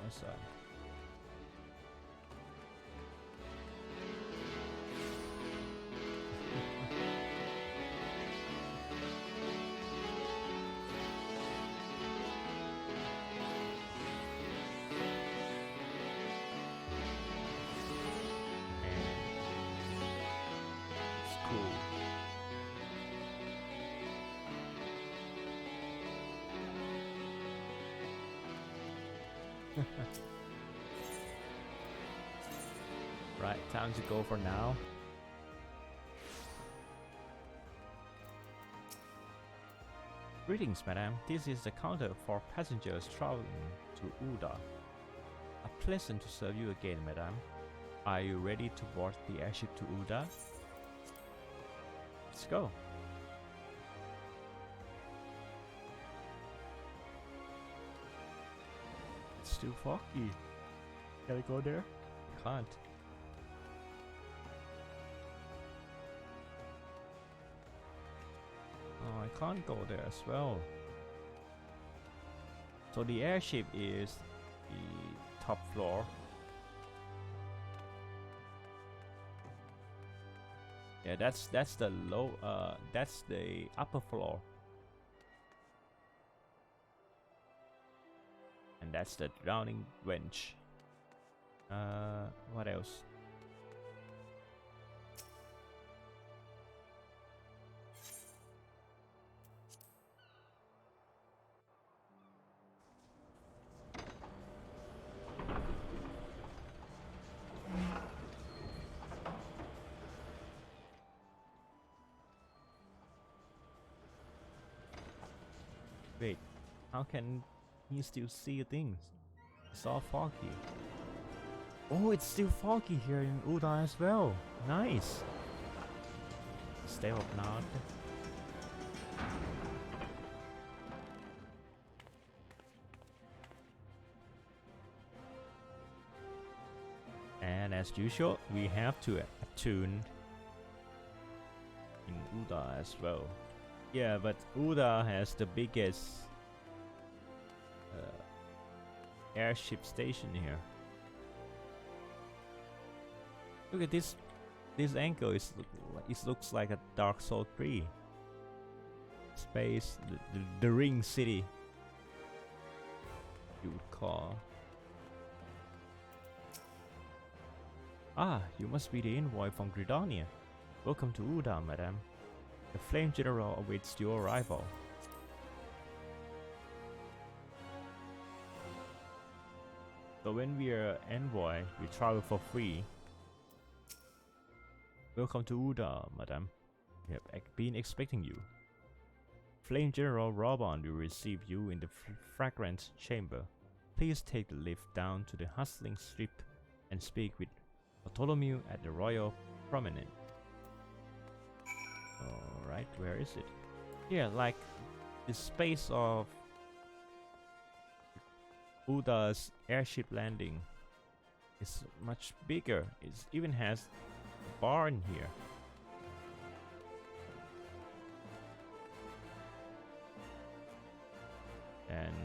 What's that? Right, time to go for now. Greetings, madam. This is the counter for passengers traveling to Uda. A pleasure to serve you again, madam. Are you ready to board the airship to Uda? Let's go. It's too foggy. Can I go there? Can't. Oh, I can't go there as well. So the airship is the top floor. Yeah, that's the low. That's the upper floor. And that's the drowning wench. What else? Wait, How can he still see things? It's all foggy. Oh, it's still foggy here in Uda as well. Nice. Stay up now. And as usual, we have to attune in Uda as well. Yeah, but Uda has the biggest airship station here. Look at this. This angle is it looks like a Dark Souls 3 space, the ring city you would call. Ah, you must be the envoy from Gridania. Welcome to Uda, madam. The Flame General awaits your arrival. So when we are envoy, we travel for free. Welcome to Uda, madam. We have been expecting you. Flame General Robon will receive you in the fragrant chamber. Please take the lift down to the hustling strip and speak with Bartholomew at the Royal Promenade. Alright, where is it? Yeah, like the space of Uda's Airship Landing is much bigger. It even has a barn here. And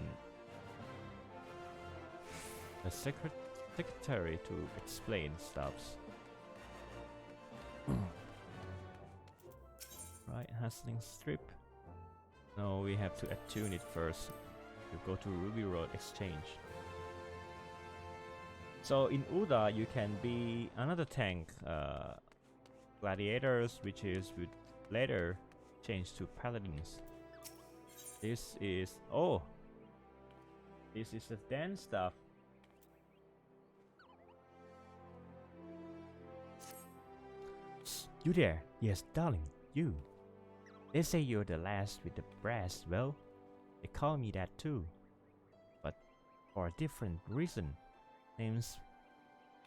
a secretary to explain stuffs. Right, hustling strip. No, we have to attune it first. To go to Ruby Road Exchange. So in Uda you can be another tank, gladiators, which is with later change to paladins. This is this is the dance stuff. You there? Yes, darling, you. They say you're the last with the brass. Well, they call me that too, but for a different reason. Name's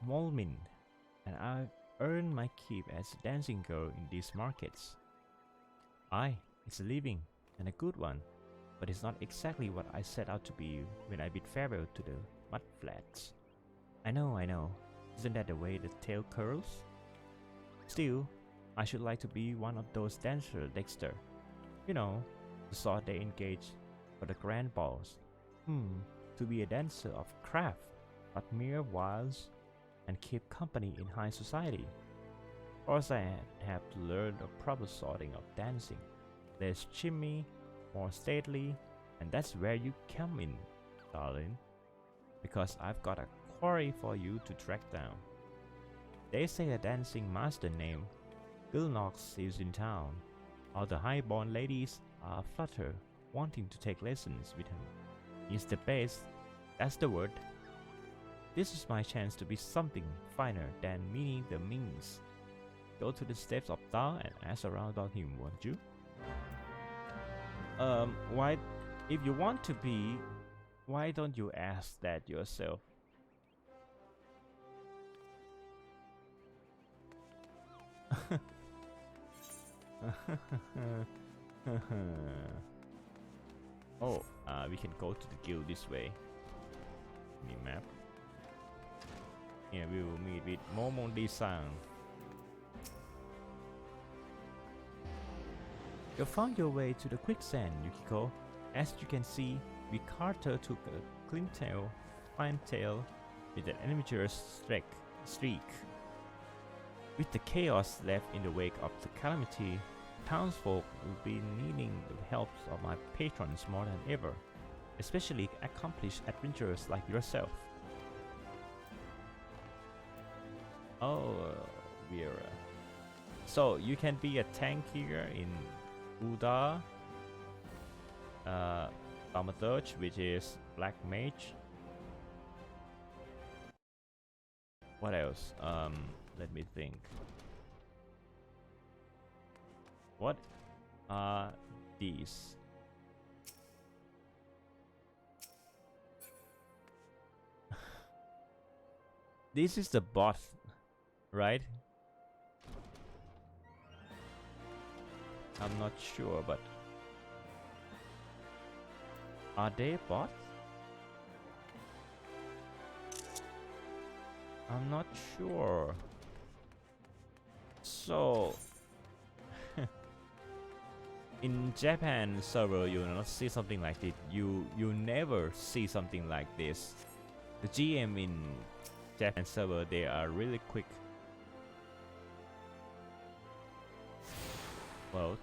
Molmin, and I've earned my keep as a dancing girl in these markets. Aye, it's a living, and a good one, but it's not exactly what I set out to be when I bid farewell to the mud flats. I know. Isn't that the way the tale curls? Still, I should like to be one of those dancers, Dexter. You know, the sort they engage for the grand balls. To be a dancer of craft, not mere wiles, and keep company in high society. Of course, I have to learn the proper sorting of dancing. Less chimney, more stately, and that's where you come in, darling. Because I've got a quarry for you to track down. They say a dancing master named Gilnox is in town. All the high-born ladies are flutter, wanting to take lessons with him. He's the best, that's the word. This is my chance to be something finer than Minnie the Minx. Go to the steps of Dar and ask around about him, won't you? Why, if you want to be, why don't you ask that yourself? Oh, we can go to the guild this way. Map. Yeah, we will meet with Momondi-san. You found your way to the quicksand, Yukiko. As you can see, we Carter took a clean tail, fine tail, with an adventurous streak. With the chaos left in the wake of the calamity, townsfolk will be needing the help of my patrons more than ever, especially accomplished adventurers like yourself. Oh, we're so you can be a tank here in Uda, Thaumaturge, which is Black Mage. What else? Let me think. What are these? this is the boss, right? I'm not sure, but are they bots? I'm not sure. So in Japan server, you will not see something like this. You never see something like this. The GM in Japan server, they are really quick. Well,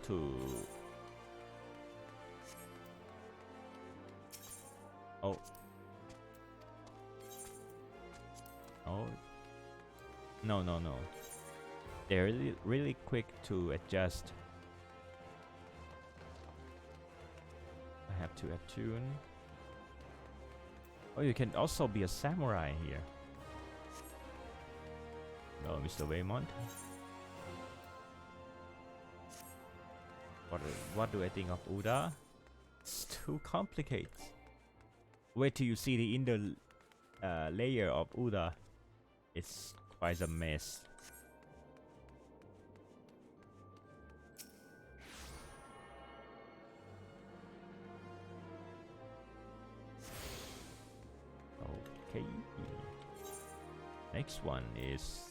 oh. No. They're really quick to adjust. I have to attune. Oh, you can also be a samurai here. No, Mr. Waymont. What do I think of Uda? It's too complicated. Wait till you see the inner layer of Uda. It's quite a mess. Okay. Next one is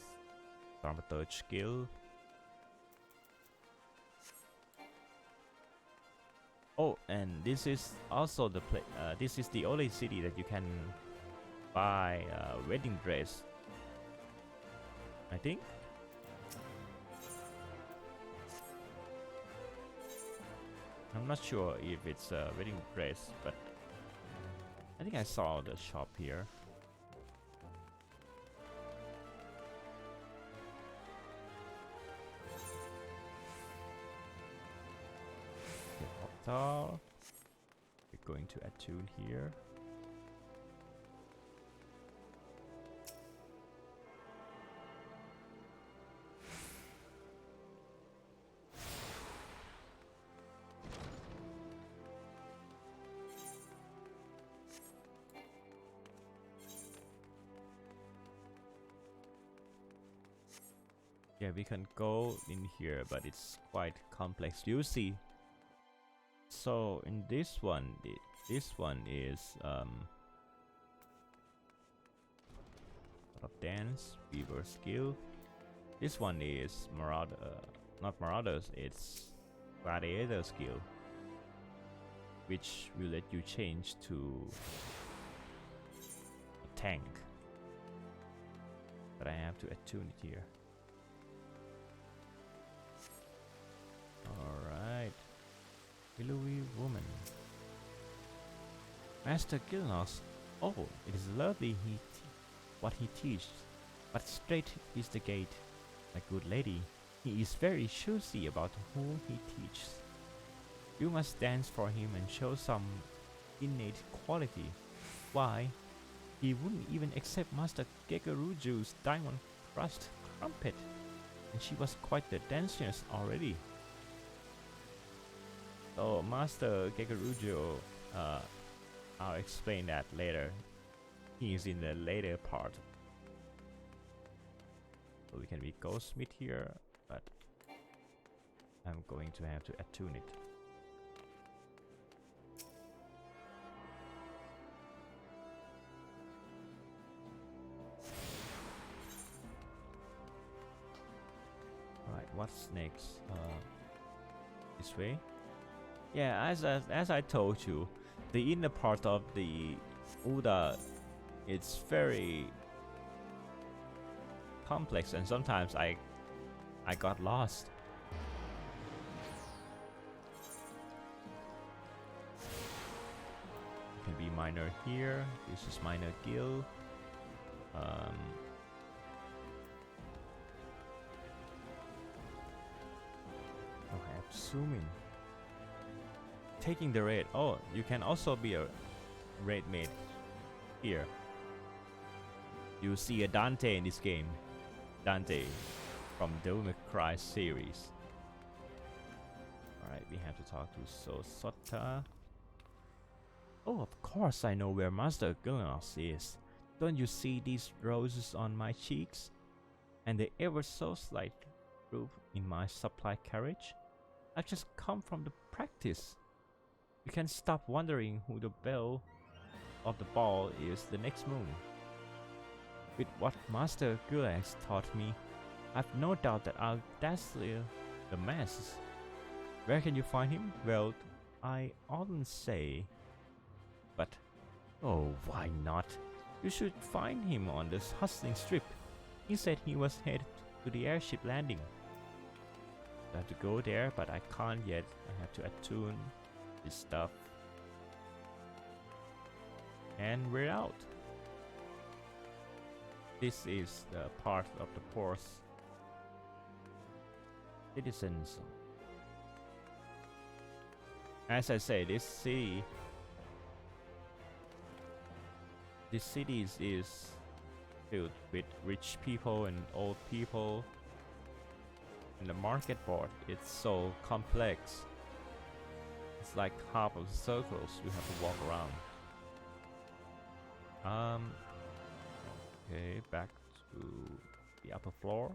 Dramaturge skill. Oh, and this is also the this is the only city that you can buy a wedding dress, I think. I'm not sure if it's a wedding dress, but I think I saw the shop here. We're going to attune here. Yeah, we can go in here, but it's quite complex. You see. So in this one is of dance, weaver skill. This one is marauder, not marauders. It's gladiator skill, which will let you change to a tank. But I have to attune it here. All right. Willowy woman. Master Gilnos. Oh, it is lovely what he teaches, but straight is the gate. My good lady, he is very choosy about whom he teaches. You must dance for him and show some innate quality. Why? He wouldn't even accept Master Gegaruju's diamond crust crumpet, and she was quite the dancers already. So Master Gegarujo, I'll explain that later. He is in the later part. So we can be Goldsmith here, but I'm going to have to attune it. Alright, what's next? This way? Yeah, as I told you, the inner part of the Uda, it's very complex, and sometimes I got lost. You can be minor here. This is minor guild. I have to zoom in. Taking the raid. Oh, you can also be a raid mate here. You see a Dante in this game. Dante from Devil May Cry series. Alright, we have to talk to Sosota. Oh, of course I know where Master Gilnos is. Don't you see these roses on my cheeks? And the ever so slight groove in my supply carriage? I've just come from the practice. You can stop wondering who the belle of the ball is the next moon. With what Master Gulax taught me, I've no doubt that I'll dazzle the masses. Where can you find him? Well, I often say, but oh, why not? You should find him on this hustling strip. He said he was headed to the airship landing. I have to go there, but I can't yet. I have to attune this stuff. And we're out. This is the part of the port's citizens. As I say, this city is filled with rich people and old people. And the market board, it's so complex. It's like half of the circles we have to walk around. Okay, back to the upper floor.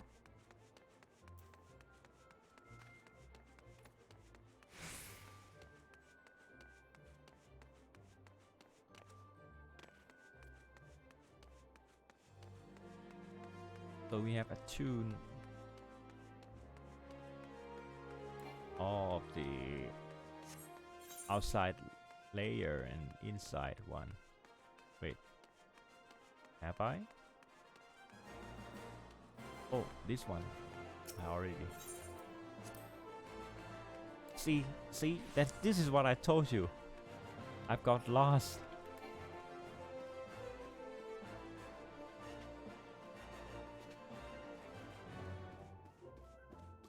So we have attuned all of the outside layer and inside one. Wait, have I? Oh, this one. I already. See, that this is what I told you. I've got lost.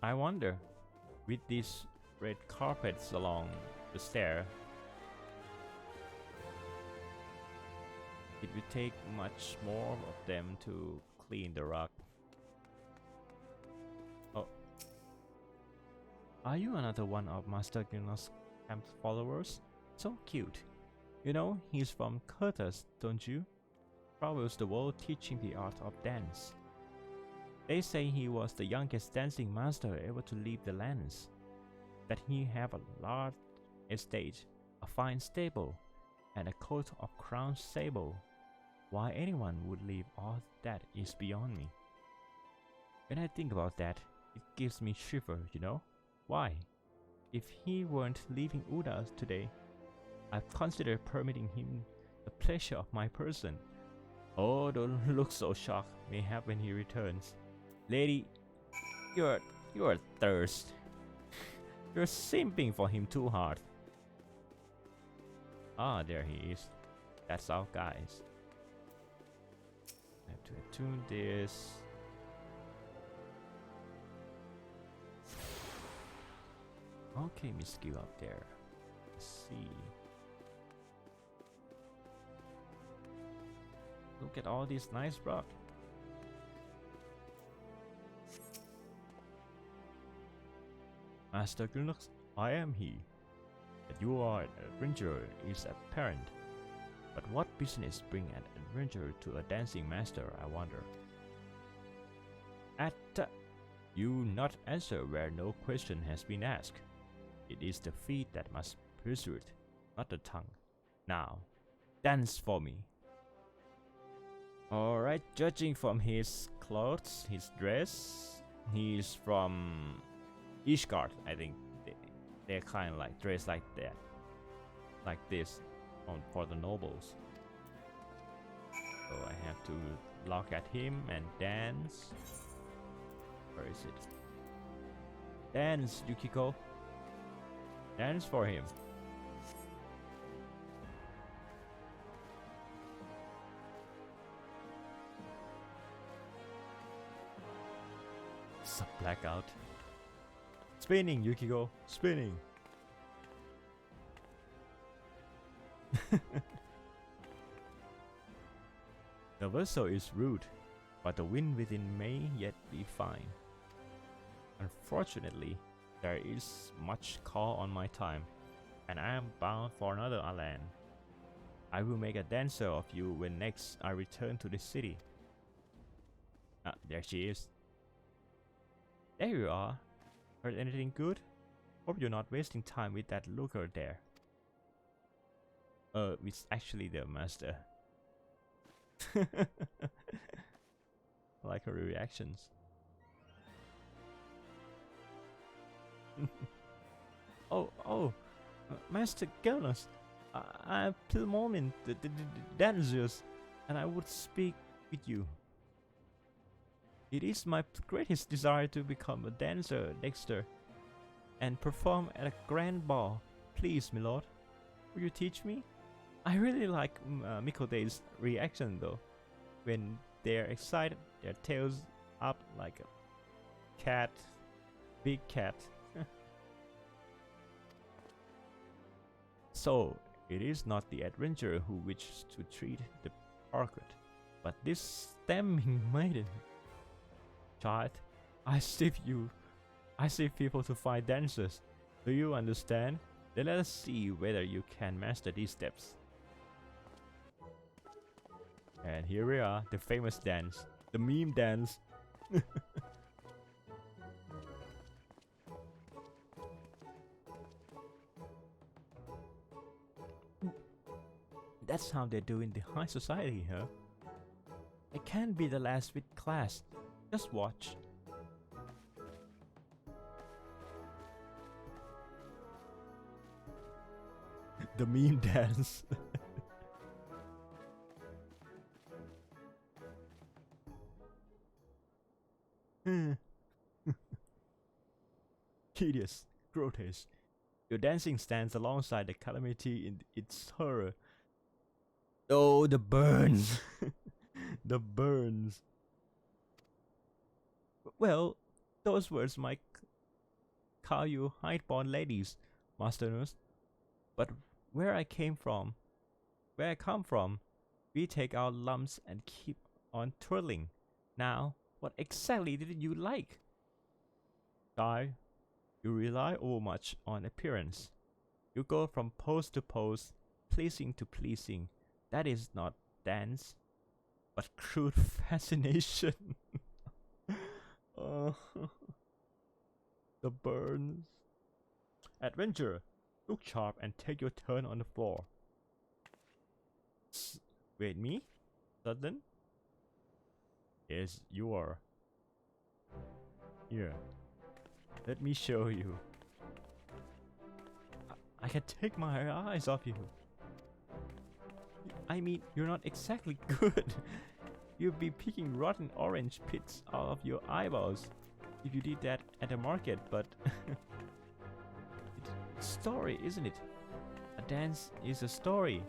I wonder, with these red carpets along the stair, it would take much more of them to clean the rug. Oh. Are you another one of Master Gilno's camp followers? So cute. You know, he's from Curtis, don't you? Travels the world teaching the art of dance. They say he was the youngest dancing master ever to leave the lands. That he have a large estate, a fine stable, and a coat of crown sable. Why anyone would leave all that is beyond me. When I think about that, it gives me shiver, you know? Why? If he weren't leaving Uda today, I've considered permitting him the pleasure of my person. Oh, don't look so shocked may have when he returns. Lady, you're thirst. You're simping for him too hard. Ah, there he is. That's our guys. I have to attune this. Okay, Miss Gill up there. Let's see. Look at all this nice rock. Master Gilnox, I am he. That you are an adventurer is apparent. But what business bring an adventurer to a dancing master, I wonder? You not answer where no question has been asked. It is the feet that must pursue it, not the tongue. Now, dance for me. Alright, judging from his clothes, his dress, he's from Ishgard, I think. They're kind of like dressed like that, like this, for the nobles. So I have to look at him and dance. Where is it? Dance, Yukiko. Dance for him. It's a blackout. Spinning, Yukiko, spinning. The vessel is rude, but the wind within may yet be fine. Unfortunately, there is much call on my time, and I am bound for another land. I will make a dancer of you when next I return to the city. Ah, there she is. There you are. Heard anything good? Hope you're not wasting time with that looker there. It's actually the master. I like her reactions. oh, Master Gurnus, I'm Pilmomin, the dancers, and I would speak with you. It is my greatest desire to become a dancer, Dexter, and perform at a grand ball. Please, my lord, will you teach me? I really like Mikode's reaction though. When they're excited, their tails up like a cat, big cat. So, it is not the adventurer who wishes to treat the parquet, but this stemming maiden. Child, I save people to find dancers. Do you understand? Then let us see whether you can master these steps. And here we are, the famous dance, the meme dance. That's how they do in the high society, huh? It can't be the last with class. Just watch. The meme dance. Hideous, grotesque. Your dancing stands alongside the calamity in its horror. Oh, the burns. The burns. Well, those words might call you highborn ladies, Master Nurse. But where I come from, we take our lumps and keep on twirling. Now, what exactly did you like? Guy, you rely overmuch on appearance. You go from pose to pose, pleasing to pleasing. That is not dance, but crude fascination. Oh, the burns. Adventurer, look sharp and take your turn on the floor. Wait, me? Sudden? Yes, you are. Here, let me show you. I can take my eyes off you. I mean, you're not exactly good. You'd be picking rotten orange pits out of your eyeballs if you did that at the market, but it's a story, isn't it? A dance is a story,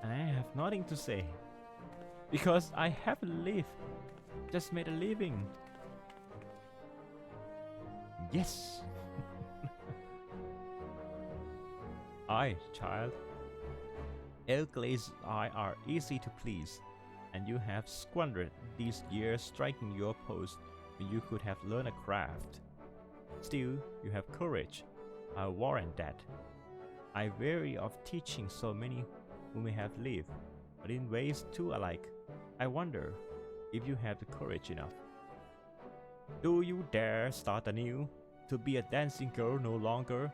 and I have nothing to say. Because I haven't lived, just made a living. Yes! Aye, child. Elglazed eye are easy to please, and you have squandered these years striking your post when you could have learned a craft. Still, you have courage, I warrant that. I weary of teaching so many whom we have lived, but in ways too alike. I wonder if you have the courage enough. Do you dare start anew, to be a dancing girl no longer,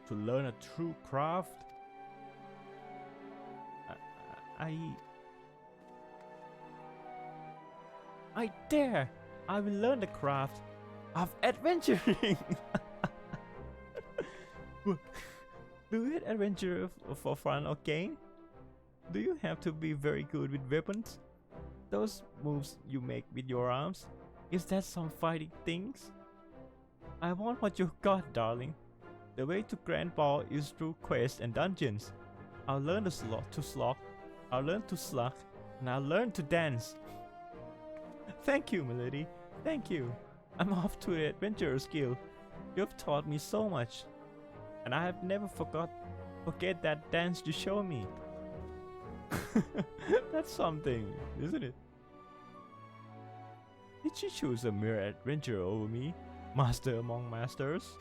to learn a true craft? I dare! I will learn the craft of adventuring! Do you adventure for fun or gain? Do you have to be very good with weapons? Those moves you make with your arms? Is that some fighting things? I want what you got, darling. The way to Grand Ball is through quests and dungeons. I'll learn to slog, I'll learn to slug, and I'll learn to dance. Thank you, milady. Thank you. I'm off to the Adventurers Guild. You've taught me so much, and I have never forget that dance you showed me. That's something, isn't it? Did she choose a mere adventurer over me, master among masters?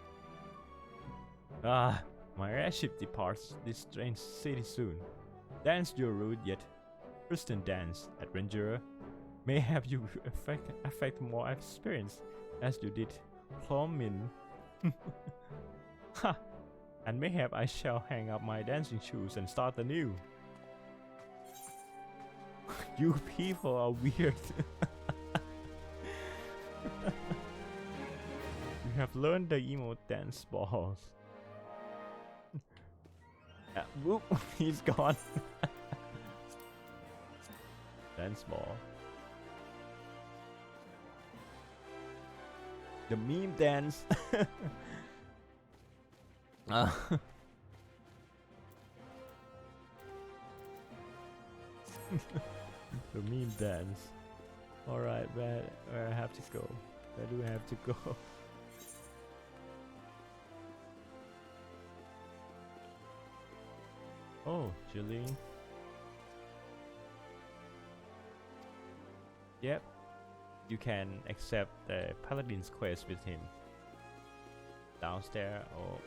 Ah, my airship departs this strange city soon. Dance your rude yet Christian dance, adventurer. May have you affect more experience as you did plumbing. Ha! And mayhap I shall hang up my dancing shoes and start anew. You people are weird. You have learned the emo dance balls. Whoop, he's gone. Dance ball. The meme dance. The meme dance. Alright, where I have to go? Where do I have to go? Oh, Jillian. Yep. You can accept the Paladin's quest with him. Downstairs or...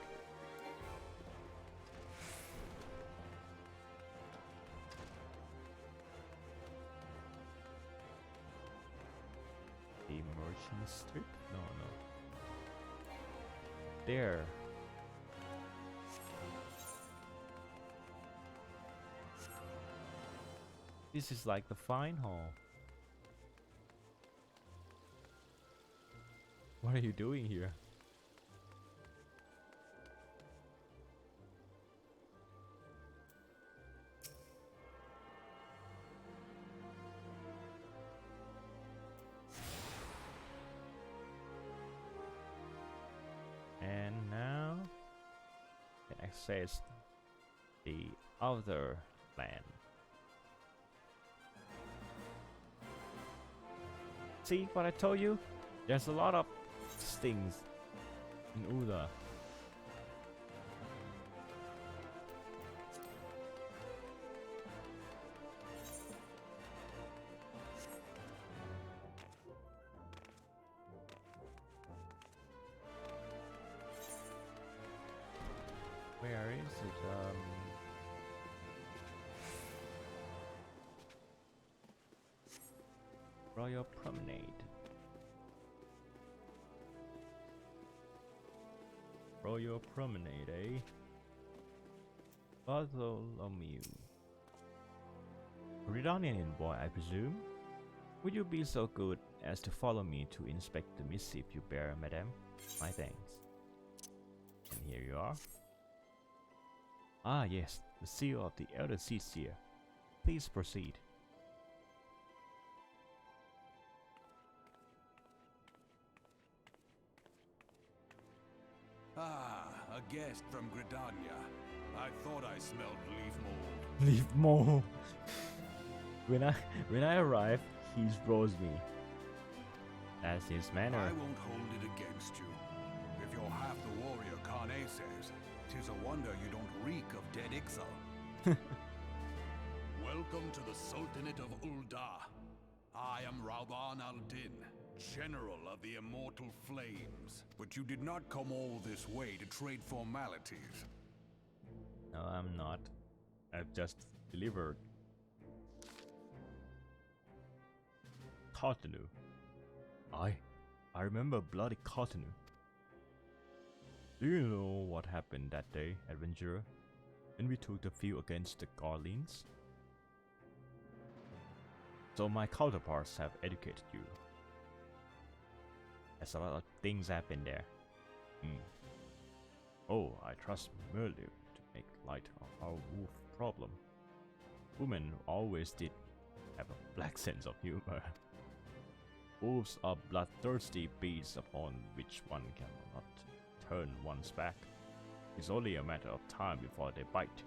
The merchant strip? No. There. This is like the fine hall. What are you doing here? And now you can access the other land. See what I told you? There's a lot of stings in Uda. Where is it? Royal Promenade. Royal Promenade, eh? Bartholomew. Redonian boy, I presume? Would you be so good as to follow me to inspect the missive you bear, madame? My thanks. And here you are. Ah yes, the seal of the Elder Seer. Please proceed. Ah, a guest from Gridania. I thought I smelled leaf mold. Leaf mold. When I arrive, he throws me. That's his manner. I won't hold it against you. If you're half the warrior Kane says, 'tis a wonder you don't reek of dead Ixal. Welcome to the Sultanate of Ul'dah. I am Rauban al-Din, General of the Immortal Flames. But you did not come all this way to trade formalities. No, I'm not. I've just delivered. Cotonou. I remember bloody Cotonou. Do you know what happened that day, adventurer? When we took the field against the Garleans? So my counterparts have educated you. There's a lot of things happen there. Oh, I trust Merlin to make light of our wolf problem. Women always did have a black sense of humor. Wolves are bloodthirsty beasts upon which one cannot turn one's back. It's only a matter of time before they bite.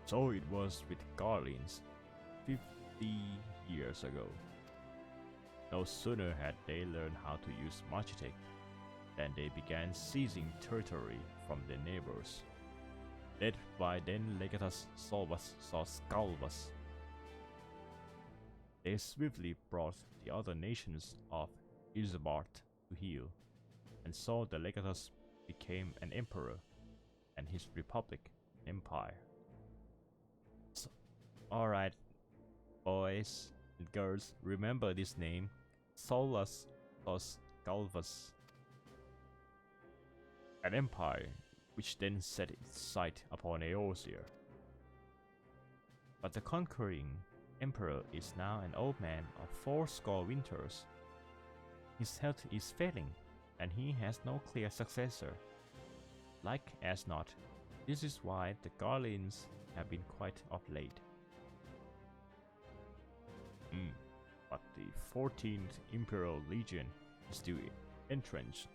So it was with Garleans 50 years ago. No sooner had they learned how to use Magitech than they began seizing territory from their neighbors, led by then Legatus Solvus Scalvus. They swiftly brought the other nations of Isambard to heel, and so the Legatus became an emperor, and his republic an empire. Alright, boys and girls, remember this name. Solus Os Galvus. An empire which then set its sight upon Eosia. But the conquering emperor is now an old man of 40 winters. His health is failing, and he has no clear successor. Like as not, this is why the Garleans have been quite of late. But the 14th Imperial Legion is still entrenched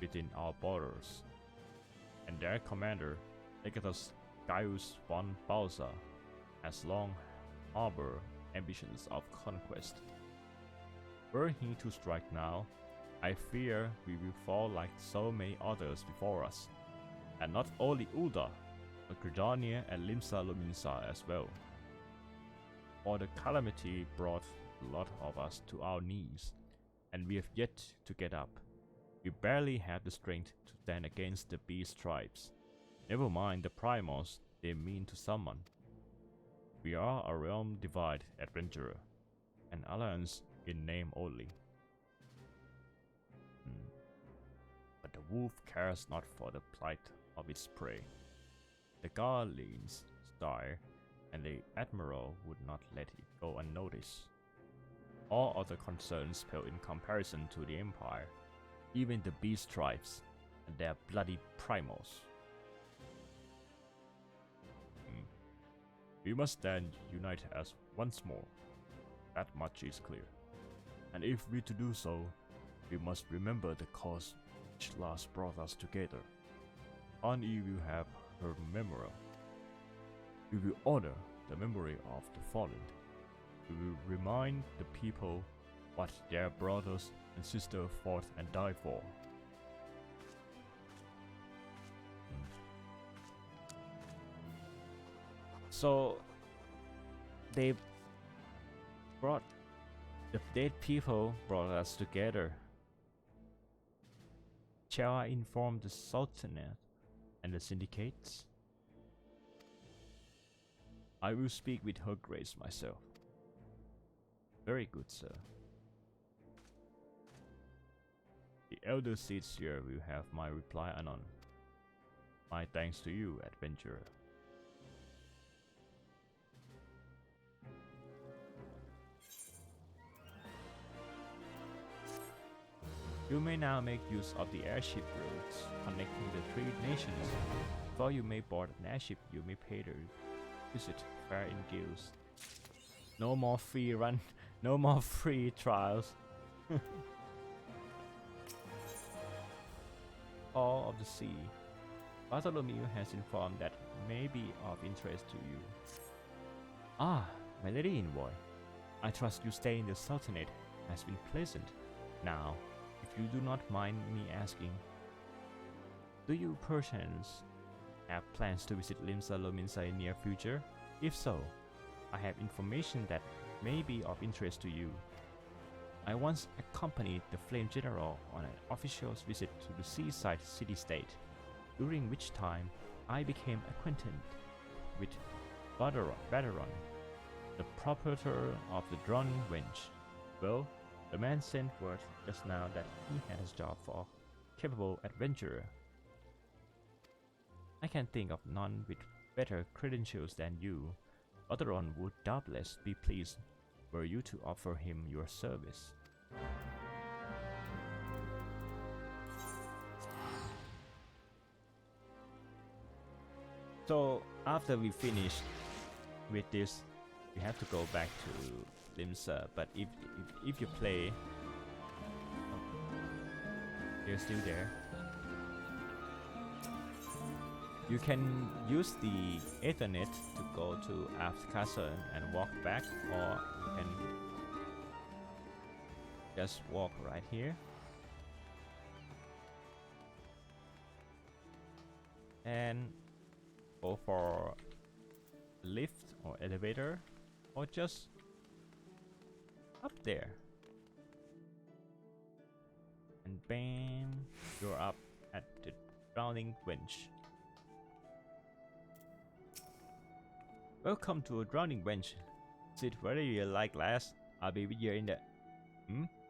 within our borders, and their commander, Legatus Gaius von Balsa, has long harbored ambitions of conquest. Were he to strike now, I fear we will fall like so many others before us, and not only Ulda, but Gridania and Limsa Lominsa as well. For the calamity brought a lot of us to our knees, and we have yet to get up. We barely have the strength to stand against the beast tribes. Never mind the primals they mean to summon. We are a realm-divide adventurer, an alliance in name only. But the wolf cares not for the plight of its prey. The Garleans sire and the admiral would not let it go unnoticed. All other concerns pale in comparison to the empire, even the beast tribes and their bloody primals. We must then unite as once more. That much is clear. And if we to do so, we must remember the cause which last brought us together. Ani will have her memorial. We will honor the memory of the fallen. We will remind the people what their brothers and sisters fought and died for. So they brought the dead people brought us together. Shall I inform the Sultanate and the syndicates? I will speak with Her Grace myself. Very good, sir. The elder Seedseer will have my reply anon. My thanks to you, adventurer. You may now make use of the airship routes connecting the 3 nations. Before you may board an airship, you may pay to visit fair-in guilds. No more free run, no more free trials. All of the sea. Bartholomew has informed that may be of interest to you. Ah, my lady envoy. I trust you stay in the Sultanate has been pleasant. Now, if you do not mind me asking, do you perchance have plans to visit Limsa Lominsa in near future? If so, I have information that may be of interest to you. I once accompanied the Flame General on an official visit to the seaside city-state, during which time I became acquainted with Vadaron, the proprietor of the Drowning Wench. Well, the man sent word just now that he had his job for a capable adventurer. I can think of none with better credentials than you. Vadaron would doubtless be pleased were you to offer him your service. So after we finish with this, we have to go back to Limsa. But if you play, they're still there. You can use the Ethernet to go to Aft Castle and walk back, or you can just walk right here. And go for lift or elevator, or just up there. And bam, you're up at the Drowning Wench. Welcome to a drowning bench. Sit whether you like last. I'll be with you in the...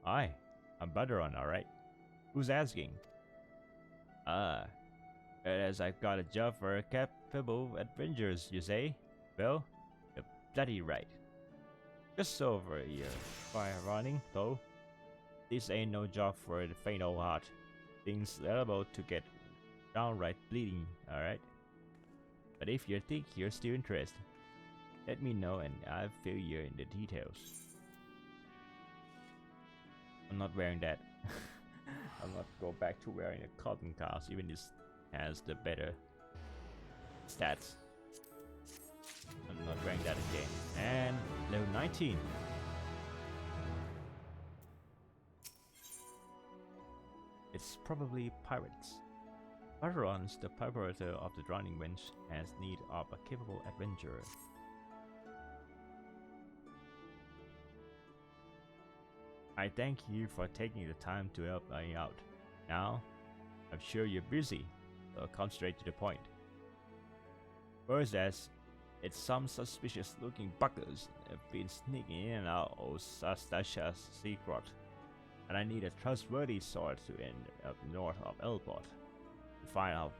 Hi. I'm Baderon, alright. Who's asking? As I've got a job for capable adventurers, you say? Well, you're bloody right. Just over a year. Fire running, though. This ain't no job for the faint of heart. Things are about to get downright bleeding, alright? But if you think you're still interested, let me know and I'll fill you in the details. I'm not wearing that. I'll not go back to wearing a cotton cast, even this has the better stats. I'm not wearing that again. And level 19. It's probably pirates. Baderon's the preparator of the drowning bench has need of a capable adventurer. I thank you for taking the time to help me out. Now, I'm sure you're busy, so come straight to the point. First, as it's some suspicious looking buggers have been sneaking in and out of Sastasha's secret, and I need a trustworthy source to end up north of Elport to find out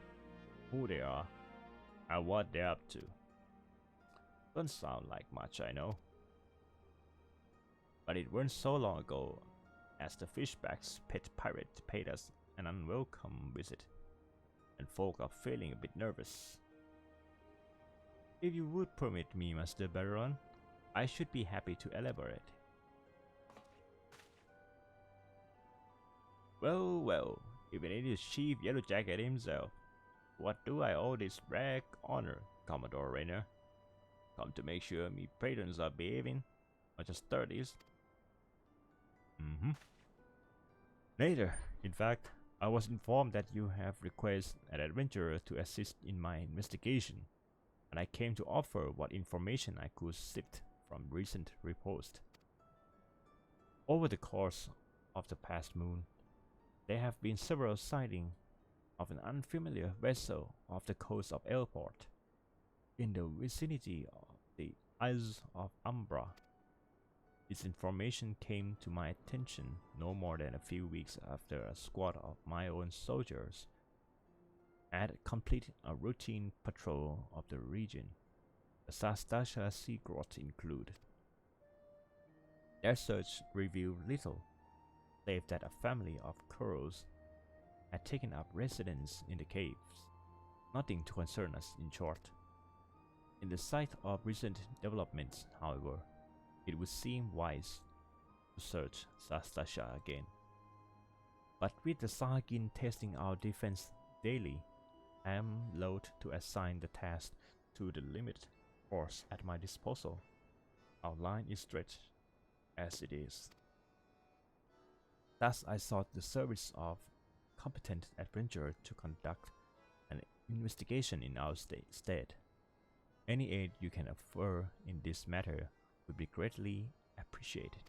who they are and what they're up to. Don't sound like much, I know. But it weren't so long ago as the Fishback's pet pirate paid us an unwelcome visit, and folk are feeling a bit nervous. If you would permit me, Master Baderon, I should be happy to elaborate. Well, well, even it is Chief Yellowjacket himself. What do I owe this brag honor, Commodore Rainer? Come to make sure me patrons are behaving, not just sturdies. Later, in fact, I was informed that you have requested an adventurer to assist in my investigation, and I came to offer what information I could sift from recent reports. Over the course of the past moon, there have been several sightings of an unfamiliar vessel off the coast of Elport, in the vicinity of the Isles of Umbra. This information came to my attention no more than a few weeks after a squad of my own soldiers had completed a routine patrol of the region, the Sastasha Sea Grot included. Their search revealed little, save that a family of crows had taken up residence in the caves. Nothing to concern us, in short. In the sight of recent developments, however, it would seem wise to search Sastasha again. But with the Sahagin testing our defense daily, I am loath to assign the task to the limited force at my disposal. Our line is stretched as it is. Thus I sought the service of competent adventurer to conduct an investigation in our stead. Any aid you can offer in this matter would be greatly appreciated.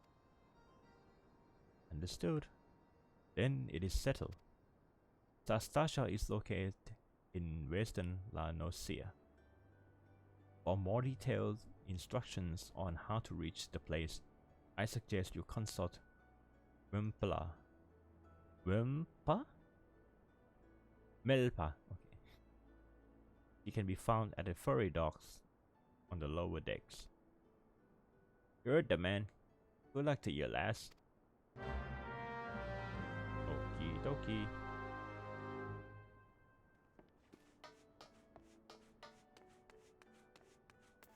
Understood. Then it is settled. Sastasha is located in western La Nocia. For more detailed instructions on how to reach the place, I suggest you consult Wempla. Wempa? Melpa. Okay. He can be found at the ferry docks on the lower decks. You're the man. Good luck to you, lass. Okie dokie.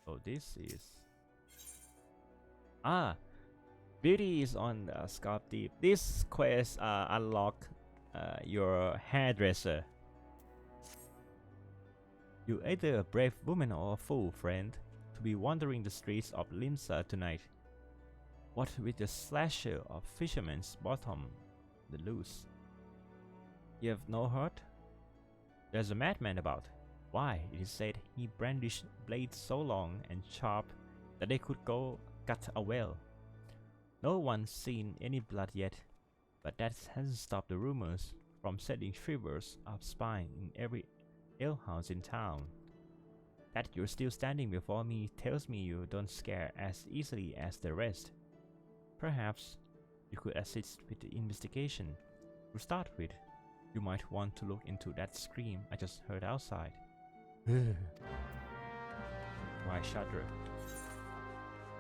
So this is... Beauty is on the Scarp Deep. This quest unlock your hairdresser. You're either a brave woman or a fool, friend, to be wandering the streets of Limsa tonight. What with the slasher of fishermen's bottom the loose? You have no hurt? There's a madman about. Why, it is said he brandished blades so long and sharp that they could go cut a whale. No one's seen any blood yet, but that hasn't stopped the rumors from setting shivers of spine in every alehouse in town. That you're still standing before me tells me you don't scare as easily as the rest. Perhaps you could assist with the investigation. To start with, you might want to look into that scream I just heard outside. Why shudder?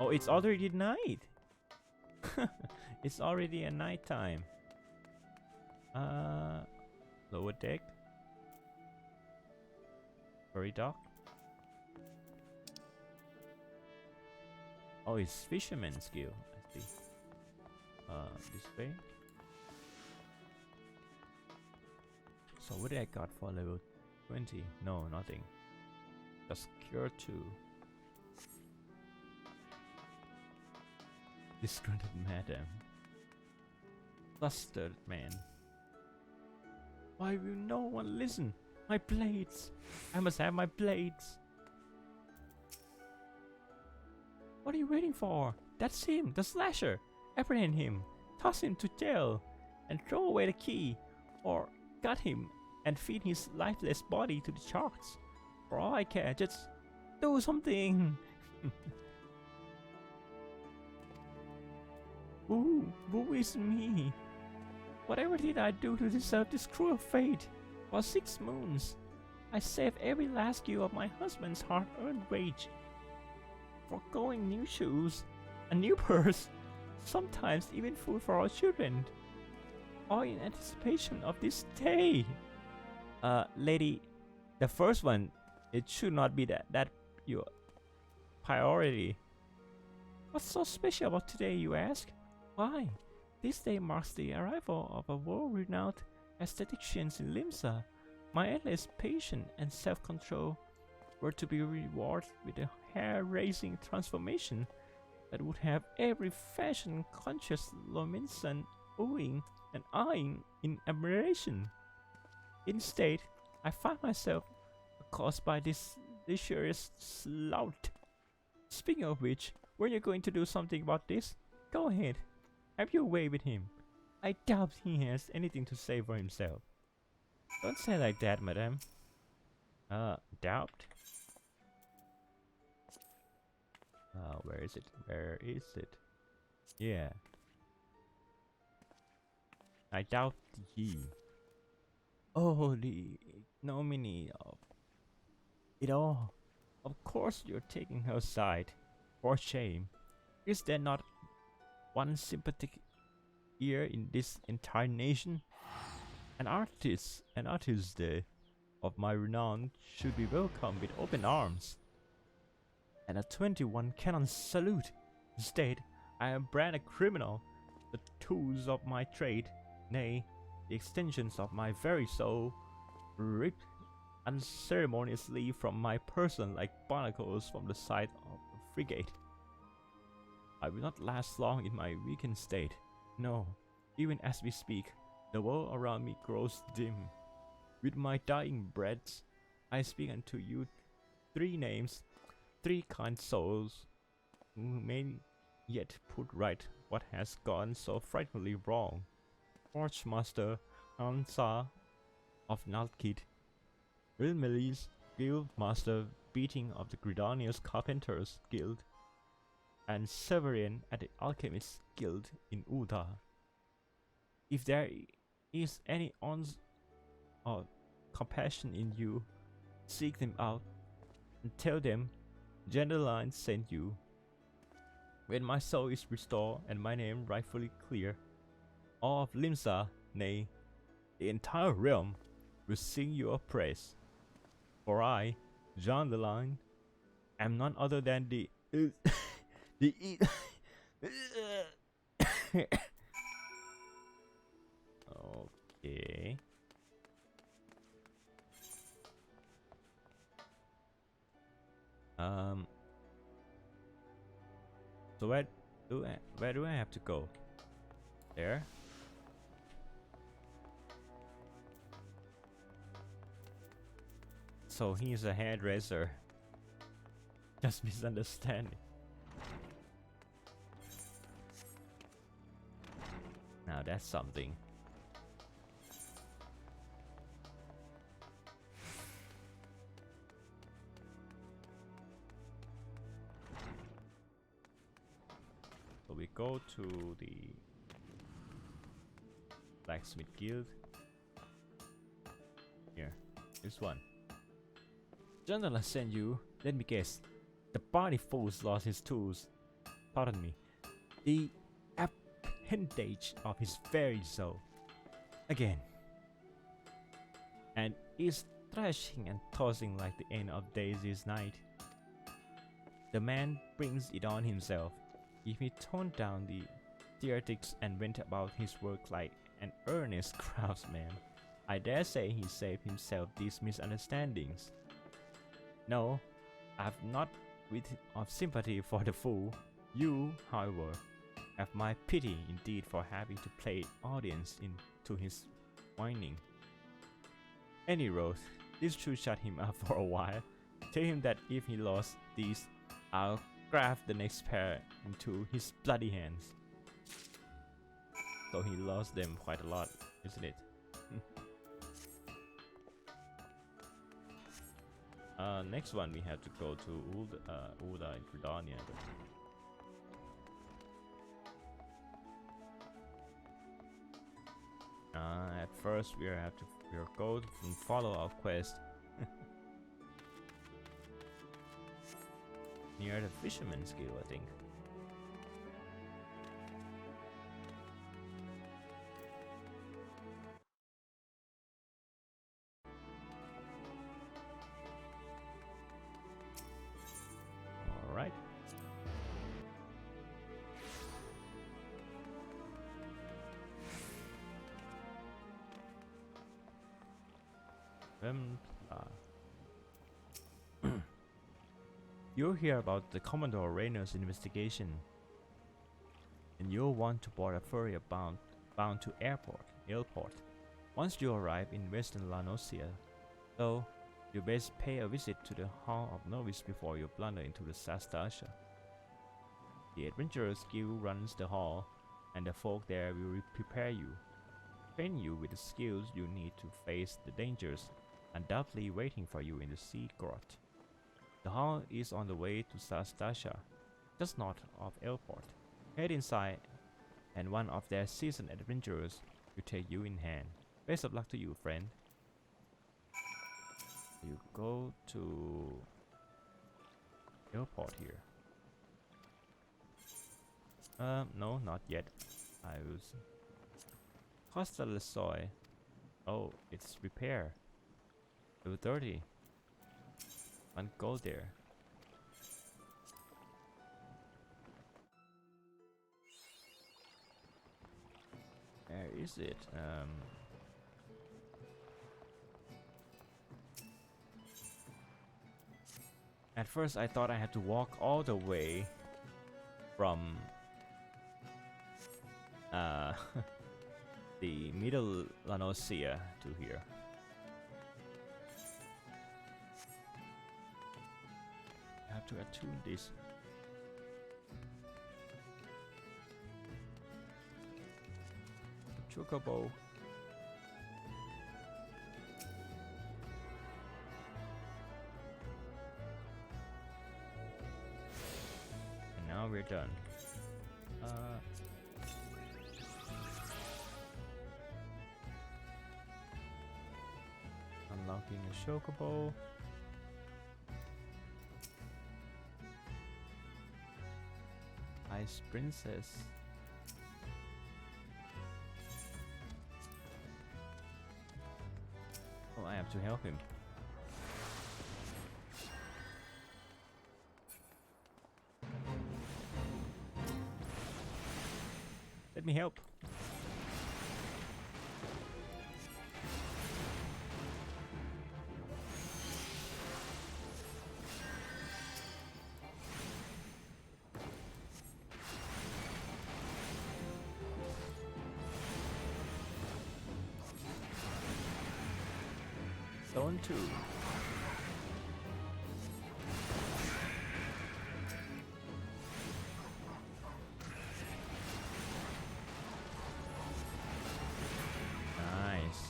Oh, it's already night! It's already a night time. Lower deck. Very dark. Oh, it's Fisherman's Guild, I see. This way. So what did I got for level 20? No, nothing. Just cure 2. Disgruntled madam. Flustered man. Why will no one listen? My blades! I must have my blades! What are you waiting for? That's him, the slasher! Apprehend him, toss him to jail, and throw away the key, or gut him and feed his lifeless body to the sharks. For all I care, just do something! Who is me? Whatever did I do to deserve this cruel fate? For 6 moons, I saved every last gill of my husband's hard-earned wage. Foregoing new shoes, a new purse, sometimes even food for our children. All in anticipation of this day. Lady, the first one, it should not be that your priority. What's so special about today, you ask? Why? This day marks the arrival of a world-renowned aesthetician in Limsa. My endless patience and self-control were to be rewarded with a hair-raising transformation that would have every fashion-conscious Lominsan oohing and eyeing in admiration. Instead, I find myself caused by this delicious slout. Speaking of which, when you're going to do something about this, go ahead. Have your way with him. I doubt he has anything to say for himself. Don't say like that, madam. Doubt? Where is it? Where is it? Yeah. I doubt he. Oh, the ignominy of it all. Of course you're taking her side. For shame. Is there not one sympathetic ear in this entire nation? An artist of my renown should be welcomed with open arms. And a 21 cannon salute. Instead, I am branded a criminal. The tools of my trade, nay, the extensions of my very soul, ripped unceremoniously from my person like barnacles from the side of a frigate. I will not last long in my weakened state. No, even as we speak, the world around me grows dim. With my dying breath, I speak unto you 3 names, 3 kind souls, who may yet put right what has gone so frightfully wrong. Forgemaster Ansa of Nalkid, Wilmelis Guild Master Beating of the Gridanius Carpenters Guild, and Severian at the Alchemists Guild in Uda. If there is any ounce of compassion in you, seek them out and tell them Genderline sent you. When my soul is restored and my name rightfully clear, all of Limsa, nay, the entire realm, will sing your praise. For I, Genderline, am none other than the Okay. So where do I have to go? There? So he's a hairdresser. Just misunderstanding. Now that's something. So we go to the Blacksmith Guild. Here, this one. General sent you. Let me guess. The party fools lost his tools. Pardon me. The appendage of his very soul. Again. And is thrashing and tossing like the end of Daisy's night. The man brings it on himself. If he toned down the theatrics and went about his work like an earnest craftsman, I dare say he saved himself these misunderstandings. No, I have not with of sympathy for the fool. You, however, have my pity indeed for having to play audience into his whining. Any road, this should shut him up for a while. Tell him that if he lost these, I'll graft the next pair into his bloody hands. So he lost them quite a lot, isn't it? Next one we have to go to Ulda in Gridania. At first we have to go and follow our quest near the Fisherman's Guild, I think. All right. You'll hear about the Commodore Rayner's investigation, and you'll want to board a ferry bound to airport. Once you arrive in Western Lanosia, so you best pay a visit to the Hall of Novice before you blunder into the Sastasha. The Adventurers Guild runs the hall, and the folk there will prepare you, train you with the skills you need to face the dangers undoubtedly waiting for you in the Sea Grot. The hall is on the way to Sastasha, just north of airport. Head inside, and one of their seasoned adventurers will take you in hand. Best of luck to you, friend. You go to airport here. No, not yet. I was Costa del Soy. Oh, it's repair. Level 30. And go there. Where is it? At first I thought I had to walk all the way from the middle Lanosia to here. I have to attune this. Chocobo. And now we're done. Unlocking a chocobo. Ice Princess. Oh, I have to help him. Let me help. Zone 2. Nice.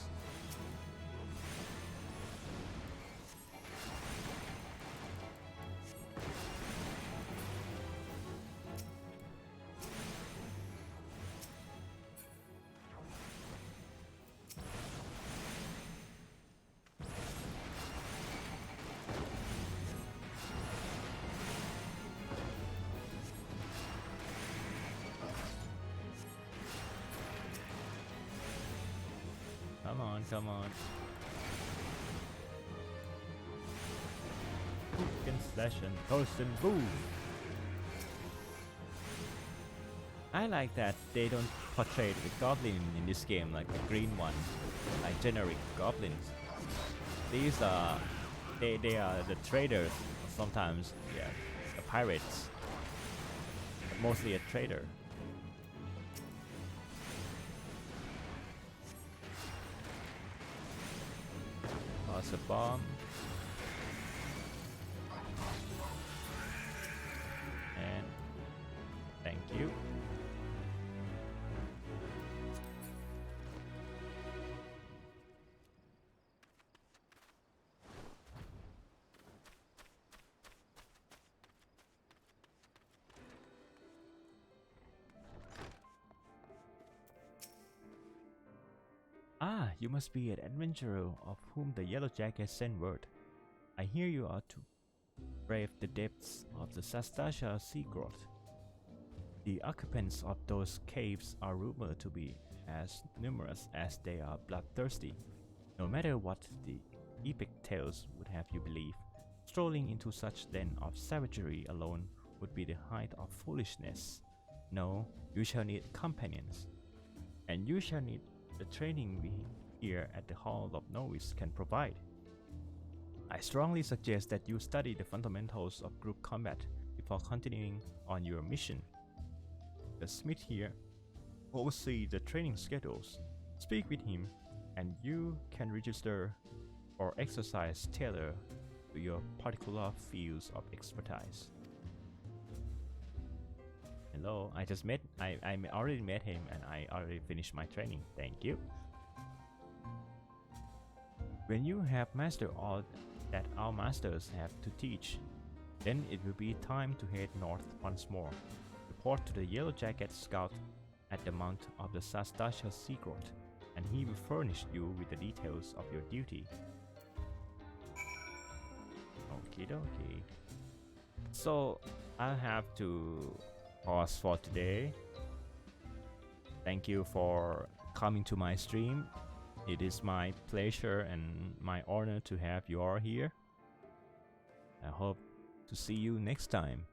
come on. Hook and slash and toast and boom. I like that they don't portray the goblin in this game like the green one, like generic goblins. These are they are the traders, sometimes yeah, the pirates, but mostly a trader. Toss a bomb. And thank you. Ah, you must be an adventurer of whom the Yellow Jacket sent word. I hear you are to brave the depths of the Sastasha Sea Grot. The occupants of those caves are rumored to be as numerous as they are bloodthirsty. No matter what the epic tales would have you believe, strolling into such den of savagery alone would be the height of foolishness. No, you shall need companions, and you shall need the training we here at the Hall of Novice can provide. I strongly suggest that you study the fundamentals of group combat before continuing on your mission. The smith here oversees the training schedules. Speak with him and you can register or exercise tailored to your particular fields of expertise. Hello, I already met him and I already finished my training. Thank you. When you have mastered all that our masters have to teach, then it will be time to head north once more. Report to the Yellow Jacket Scout at the mouth of the Sastasha Sea Grot, and he will furnish you with the details of your duty. Okie dokie. So, I have to pause for today. Thank you for coming to my stream. It is my pleasure and my honor to have you all here. I hope to see you next time.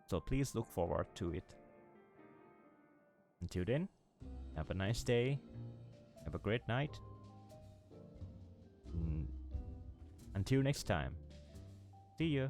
So please look forward to it. Until then, have a nice day. Have a great night. Until next time. See ya.